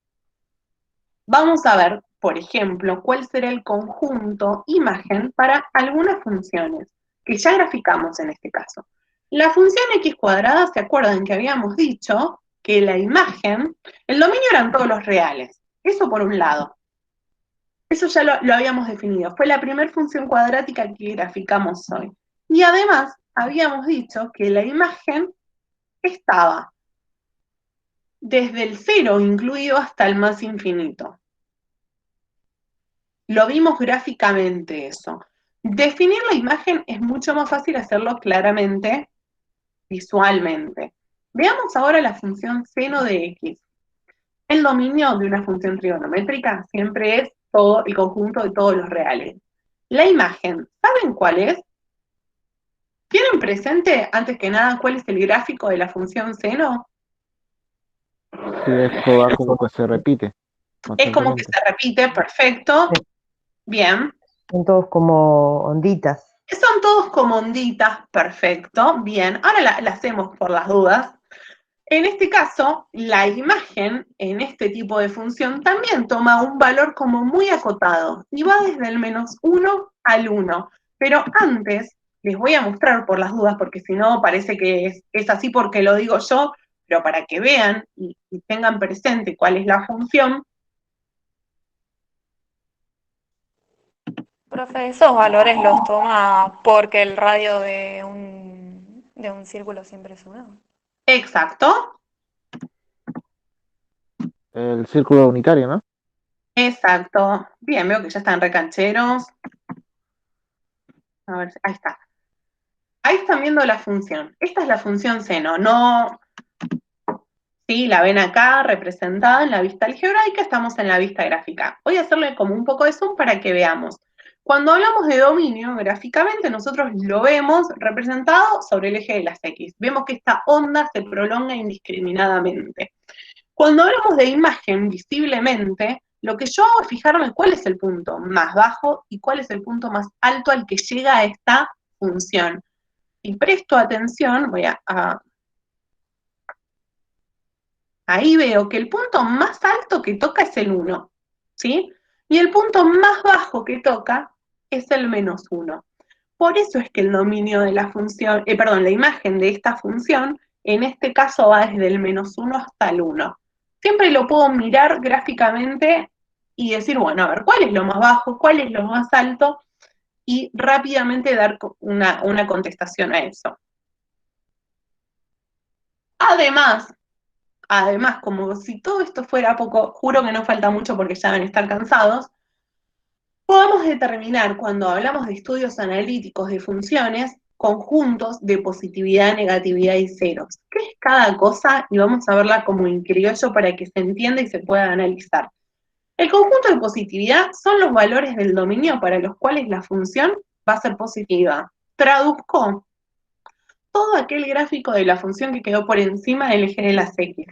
Vamos a ver, por ejemplo, cuál será el conjunto imagen para algunas funciones, que ya graficamos en este caso. La función x cuadrada, ¿se acuerdan que habíamos dicho que la imagen, el dominio eran todos los reales? Eso por un lado. Eso ya lo habíamos definido. Fue la primera función cuadrática que graficamos hoy. Y además, habíamos dicho que la imagen estaba desde el 0 incluido hasta el más infinito. Lo vimos gráficamente eso. Definir la imagen es mucho más fácil hacerlo claramente, visualmente. Veamos ahora la función seno de x. El dominio de una función trigonométrica siempre es todo el conjunto de todos los reales. La imagen, ¿saben cuál es? ¿Tienen presente, antes que nada, cuál es el gráfico de la función seno? Sí, esto va como que se repite. Es como que se repite, perfecto. Bien. Son todos como onditas. Son todos como onditas, perfecto. Bien, ahora la hacemos por las dudas. En este caso, la imagen en este tipo de función también toma un valor como muy acotado y va desde el -1 al 1. Pero antes les voy a mostrar por las dudas, porque si no parece que es así porque lo digo yo, pero para que vean y tengan presente cuál es la función. Profe, esos valores los toma porque el radio de un círculo siempre es 1. Exacto. El círculo unitario, ¿no? Exacto. Bien, veo que ya están recancheros. A ver, ahí está. Ahí están viendo la función. Esta es la función seno, no... Sí, la ven acá representada en la vista algebraica, estamos en la vista gráfica. Voy a hacerle como un poco de zoom para que veamos. Cuando hablamos de dominio, gráficamente nosotros lo vemos representado sobre el eje de las X. Vemos que esta onda se prolonga indiscriminadamente. Cuando hablamos de imagen, visiblemente, lo que yo hago es fijarme cuál es el punto más bajo y cuál es el punto más alto al que llega a esta función. Y presto atención, ahí veo que el punto más alto que toca es el 1, ¿sí? Y el punto más bajo que toca es el -1. Por eso es que el dominio de la función, la imagen de esta función, en este caso va desde el -1 hasta el 1. Siempre lo puedo mirar gráficamente y decir, bueno, a ver, ¿cuál es lo más bajo? ¿Cuál es lo más alto? Y rápidamente dar una contestación a eso. Además, como si todo esto fuera poco, juro que no falta mucho porque ya deben estar cansados, podemos determinar cuando hablamos de estudios analíticos de funciones, conjuntos de positividad, negatividad y ceros. ¿Qué es cada cosa? Y vamos a verla como en criollo para que se entienda y se pueda analizar. El conjunto de positividad son los valores del dominio para los cuales la función va a ser positiva. Traduzco todo aquel gráfico de la función que quedó por encima del eje de las X.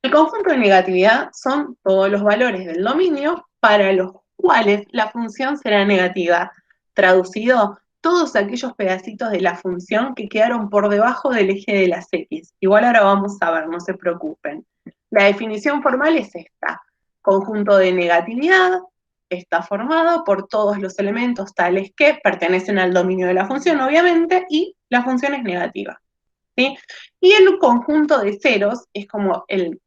El conjunto de negatividad son todos los valores del dominio para los cuales la función será negativa. Traducido, todos aquellos pedacitos de la función que quedaron por debajo del eje de las X. Igual ahora vamos a ver, no se preocupen. La definición formal es esta. Conjunto de negatividad está formado por todos los elementos tales que pertenecen al dominio de la función, obviamente, y la función es negativa, ¿sí? Y el conjunto de ceros es como el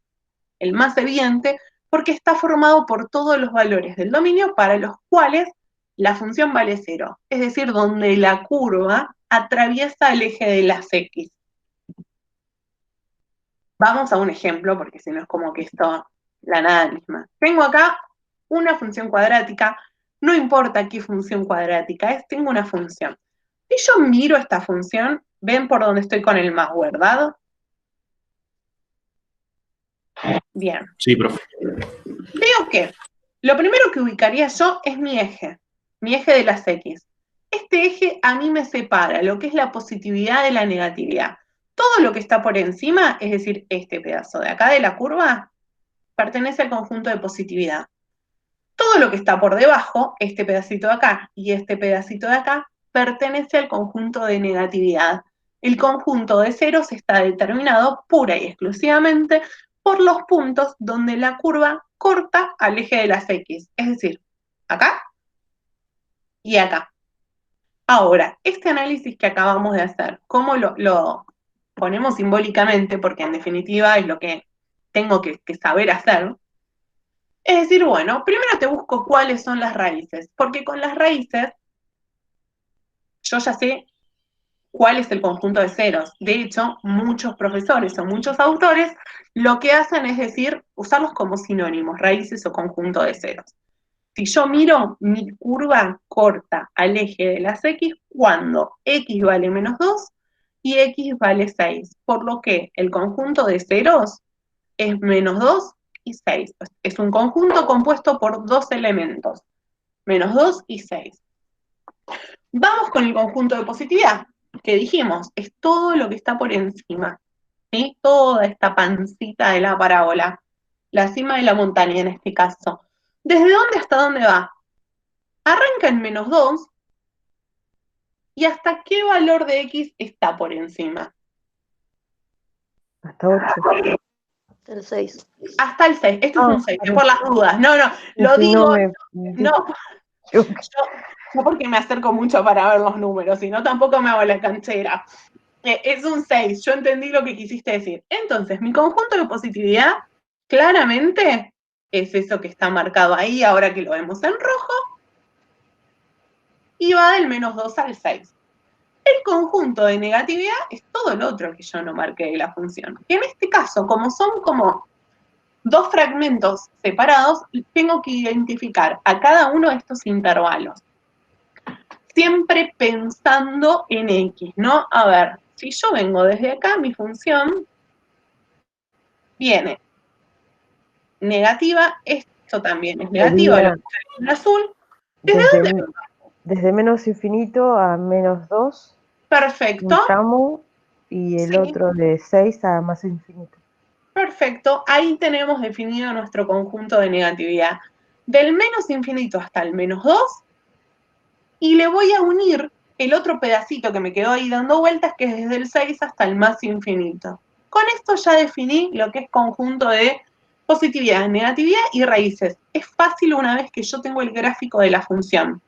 más evidente porque está formado por todos los valores del dominio para los cuales la función vale 0, es decir, donde la curva atraviesa el eje de las X. Vamos a un ejemplo, porque si no es como que esto, la nada misma. Tengo acá una función cuadrática, no importa qué función cuadrática es, tengo una función. Si yo miro esta función, ven por dónde estoy con el más, ¿verdad? Bien. Sí, profe. Veo que lo primero que ubicaría yo es mi eje de las X. Este eje a mí me separa lo que es la positividad de la negatividad. Todo lo que está por encima, es decir, este pedazo de acá de la curva, pertenece al conjunto de positividad. Todo lo que está por debajo, este pedacito de acá y este pedacito de acá, pertenece al conjunto de negatividad. El conjunto de ceros está determinado pura y exclusivamente por los puntos donde la curva corta al eje de las X, es decir, acá y acá. Ahora, este análisis que acabamos de hacer, ¿cómo lo ponemos simbólicamente? Porque en definitiva es lo que tengo que saber hacer. Es decir, bueno, primero te busco cuáles son las raíces, porque con las raíces yo ya sé cuál es el conjunto de ceros. De hecho, muchos profesores o muchos autores lo que hacen es decir, usarlos como sinónimos, raíces o conjunto de ceros. Si yo miro mi curva corta al eje de las X cuando X vale menos 2 y X vale 6, por lo que el conjunto de ceros es menos 2 y 6. Es un conjunto compuesto por dos elementos, menos 2 y 6. Vamos con el conjunto de positividad, que dijimos, es todo lo que está por encima, ¿sí? Toda esta pancita de la parábola, la cima de la montaña en este caso. ¿Desde dónde hasta dónde va? Arranca en menos 2, ¿y hasta qué valor de X está por encima? Hasta 8. Hasta el 6. Hasta el 6, esto es un 6, por las dudas. No, lo digo, no porque me acerco mucho para ver los números, sino tampoco me hago la canchera. Es un 6, yo entendí lo que quisiste decir. Entonces, mi conjunto de positividad, claramente, es eso que está marcado ahí, ahora que lo vemos en rojo, y va del menos 2 al 6. El conjunto de negatividad es todo lo otro que yo no marqué de la función. Y en este caso, como son como dos fragmentos separados, tengo que identificar a cada uno de estos intervalos. Siempre pensando en X, ¿no? A ver, si yo vengo desde acá, mi función viene negativa, esto también es negativa, lo que está en azul. ¿Desde dónde? Desde menos infinito a menos 2. Perfecto. Un tramo, y el otro de 6 a más infinito. Perfecto, ahí tenemos definido nuestro conjunto de negatividad. Del menos infinito hasta el menos 2, y le voy a unir el otro pedacito que me quedó ahí dando vueltas, que es desde el 6 hasta el más infinito. Con esto ya definí lo que es conjunto de positividad, negatividad y raíces. Es fácil una vez que yo tengo el gráfico de la función.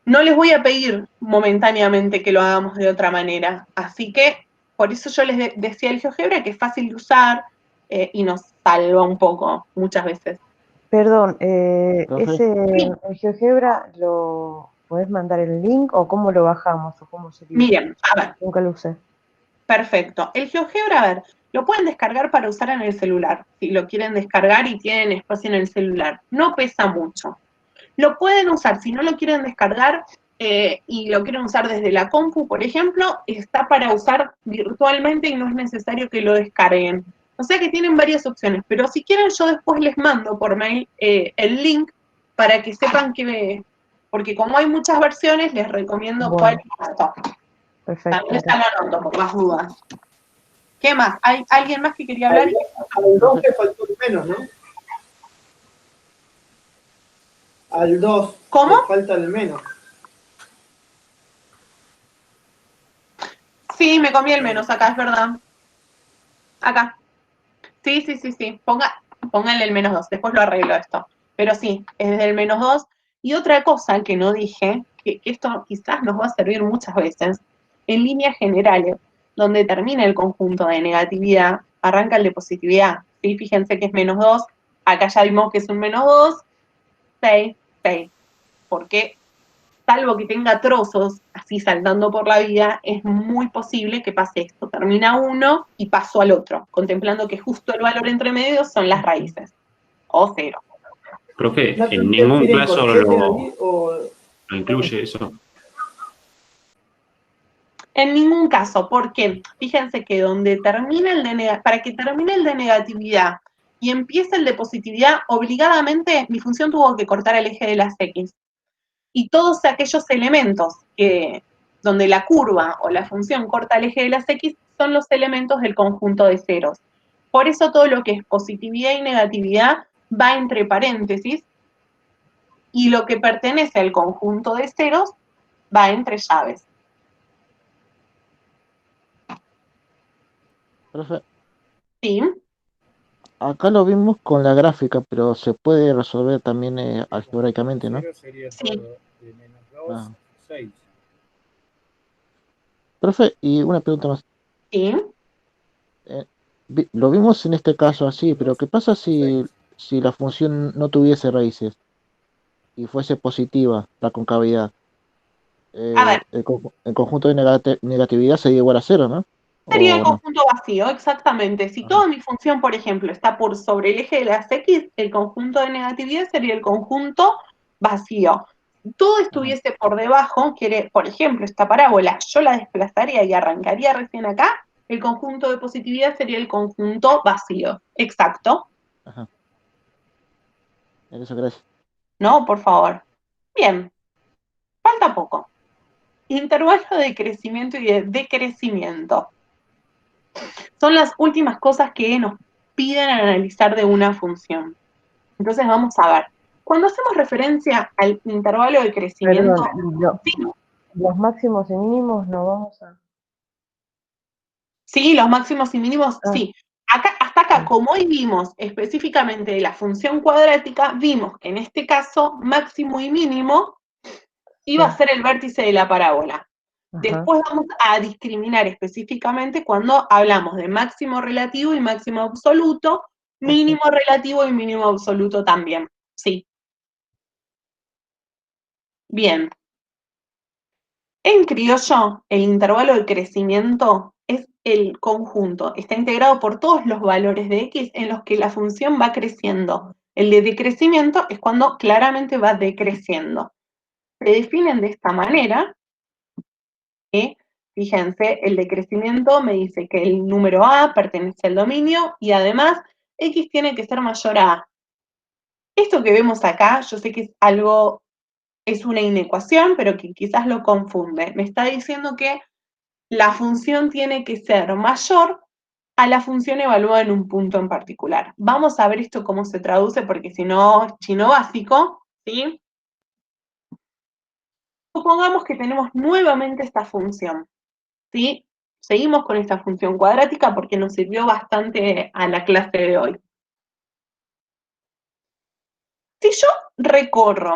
No les voy a pedir momentáneamente que lo hagamos de otra manera, así que por eso yo les decía el GeoGebra, que es fácil de usar y nos salva un poco muchas veces. Perdón, el GeoGebra, ¿lo podés mandar el link o cómo lo bajamos? O cómo sería? Miren, a ver. Nunca lo usé. Perfecto. El GeoGebra, a ver, lo pueden descargar para usar en el celular, si lo quieren descargar y tienen espacio en el celular. No pesa mucho. Lo pueden usar, si no lo quieren descargar y lo quieren usar desde la compu, por ejemplo, está para usar virtualmente y no es necesario que lo descarguen. O sea que tienen varias opciones, pero si quieren yo después les mando por mail el link para que sepan que, porque como hay muchas versiones, les recomiendo cuál es esto. Perfecto. También están anotando por las dudas. ¿Qué más? ¿Hay alguien más que quería hablar? Al 2 le faltó el menos, ¿no? Al 2 ¿Cómo? le falta el menos. Sí, me comí el menos acá, es verdad. Acá. Sí. Pónganle el menos 2, después lo arreglo esto. Pero sí, es desde el menos 2. Y otra cosa que no dije, que esto quizás nos va a servir muchas veces, en líneas generales, donde termina el conjunto de negatividad, arranca el de positividad. ¿Sí? Fíjense que es -2, acá ya vimos que es un -2, 6, 6. Porque, salvo que tenga trozos así saltando por la vida, es muy posible que pase esto. Termina uno y paso al otro, contemplando que justo el valor entre medio son las raíces, o 0. Profe, ¿No en ningún interfiere caso corchete ahí o...? lo incluye eso. En ningún caso, porque fíjense que donde termina para que termine el de negatividad y empiece el de positividad, obligadamente mi función tuvo que cortar el eje de las X. Y todos aquellos elementos donde la curva o la función corta el eje de las X son los elementos del conjunto de ceros. Por eso todo lo que es positividad y negatividad va entre paréntesis y lo que pertenece al conjunto de ceros va entre llaves. Profe, ¿Sí? acá lo vimos con la gráfica, pero se puede resolver también algebraicamente, ¿no? Sí. Ah. Profe, y una pregunta más. ¿Sí? Lo vimos en este caso así, pero ¿qué pasa si la función no tuviese raíces y fuese positiva la concavidad? A ver, El conjunto de negatividad sería igual a 0, ¿no? sería el ¿O no? conjunto vacío, exactamente. Si toda mi función, por ejemplo, está por sobre el eje de las X, el conjunto de negatividad sería el conjunto vacío. Si todo estuviese por debajo, por ejemplo, esta parábola, yo la desplazaría y arrancaría recién acá, el conjunto de positividad sería el conjunto vacío. Exacto. Ajá. Eso, gracias. No, por favor. Bien, falta poco. Intervalo de crecimiento y de decrecimiento. Son las últimas cosas que nos piden analizar de una función. Entonces vamos a ver. Cuando hacemos referencia al intervalo de crecimiento... Perdón, los máximos y mínimos no vamos a... Sí, los máximos y mínimos, sí. Hasta acá, como hoy vimos específicamente de la función cuadrática, vimos que en este caso máximo y mínimo iba a ser el vértice de la parábola. Después vamos a discriminar específicamente cuando hablamos de máximo relativo y máximo absoluto, mínimo relativo y mínimo absoluto también. Sí. Bien. En criollo, el intervalo de crecimiento es el conjunto, está integrado por todos los valores de X en los que la función va creciendo. El de decrecimiento es cuando claramente va decreciendo. Se definen de esta manera. Fíjense, el decrecimiento me dice que el número A pertenece al dominio y además X tiene que ser mayor a A. Esto que vemos acá, yo sé que es una inecuación, pero que quizás lo confunde. Me está diciendo que la función tiene que ser mayor a la función evaluada en un punto en particular. Vamos a ver esto cómo se traduce, porque si no, chino básico, ¿sí? Supongamos que tenemos nuevamente esta función, ¿sí? Seguimos con esta función cuadrática porque nos sirvió bastante a la clase de hoy. Si yo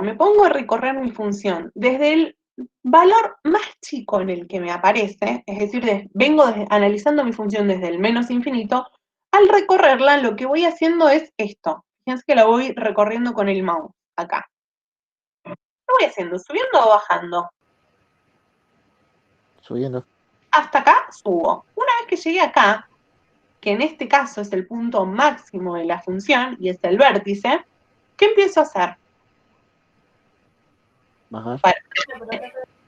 me pongo a recorrer mi función desde el valor más chico en el que me aparece, es decir, vengo analizando mi función desde el menos infinito, al recorrerla lo que voy haciendo es esto. Fíjense que la voy recorriendo con el mouse, acá. ¿Qué voy haciendo? ¿Subiendo o bajando? Subiendo. Hasta acá subo. Una vez que llegué acá, que en este caso es el punto máximo de la función y es el vértice, ¿qué empiezo a hacer? Bajar.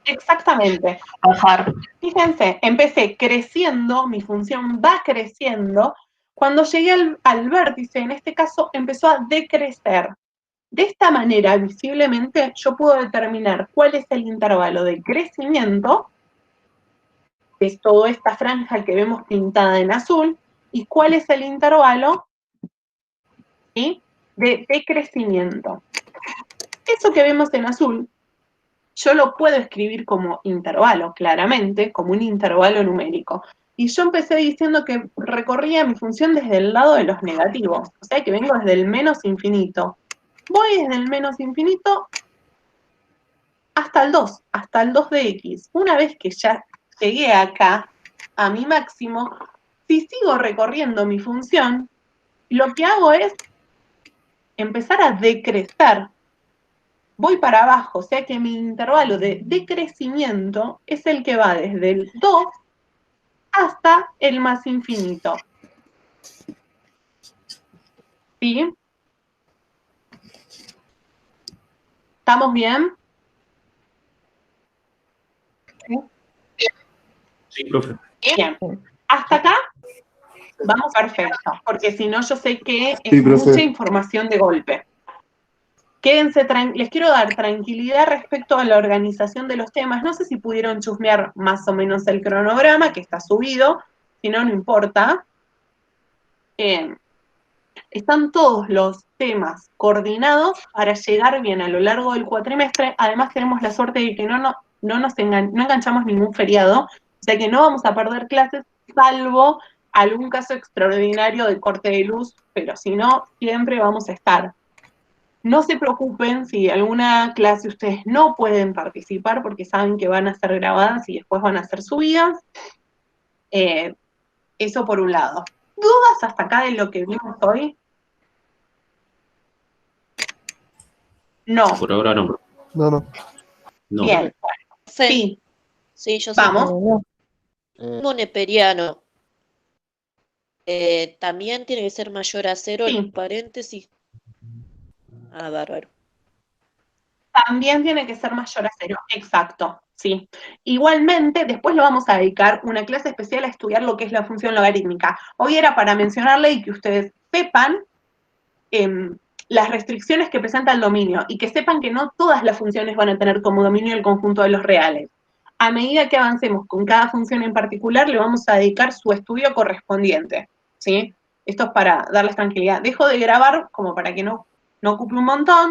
Exactamente, bajar. Fíjense, empecé creciendo, mi función va creciendo. Cuando llegué al vértice, en este caso, empezó a decrecer. De esta manera, visiblemente, yo puedo determinar cuál es el intervalo de crecimiento, que es toda esta franja que vemos pintada en azul, y cuál es el intervalo, ¿sí?, de decrecimiento. Eso que vemos en azul, yo lo puedo escribir como intervalo, claramente, como un intervalo numérico. Y yo empecé diciendo que recorría mi función desde el lado de los negativos, o sea que vengo desde el menos infinito. Voy desde el menos infinito hasta el 2 de X. Una vez que ya llegué acá, a mi máximo, si sigo recorriendo mi función, lo que hago es empezar a decrecer. Voy para abajo, o sea que mi intervalo de decrecimiento es el que va desde el 2 hasta el más infinito. ¿Sí? ¿Estamos bien? Sí, profe. Bien. Hasta acá vamos perfecto, porque si no yo sé que es Sí, profe. mucha información de golpe. Quédense les quiero dar tranquilidad respecto a la organización de los temas. No sé si pudieron chusmear más o menos el cronograma, que está subido, si no, no importa. Están todos los temas coordinados para llegar bien a lo largo del cuatrimestre. Además tenemos la suerte de que no enganchamos ningún feriado, o sea que no vamos a perder clases, salvo algún caso extraordinario de corte de luz, pero si no, siempre vamos a estar. No se preocupen si alguna clase ustedes no pueden participar porque saben que van a ser grabadas y después van a ser subidas. Eso por un lado. ¿Dudas hasta acá de lo que vimos hoy? No. Por ahora no. No. Bien. Sí. Sí, yo sé. Vamos. Neperiano. También tiene que ser mayor a 0 en paréntesis. Ah, bárbaro. También tiene que ser mayor a 0, exacto, sí. Igualmente, después le vamos a dedicar una clase especial a estudiar lo que es la función logarítmica. Hoy era para mencionarle y que ustedes sepan las restricciones que presenta el dominio y que sepan que no todas las funciones van a tener como dominio el conjunto de los reales. A medida que avancemos con cada función en particular, le vamos a dedicar su estudio correspondiente, ¿sí? Esto es para darles tranquilidad. Dejo de grabar como para que no ocupe un montón.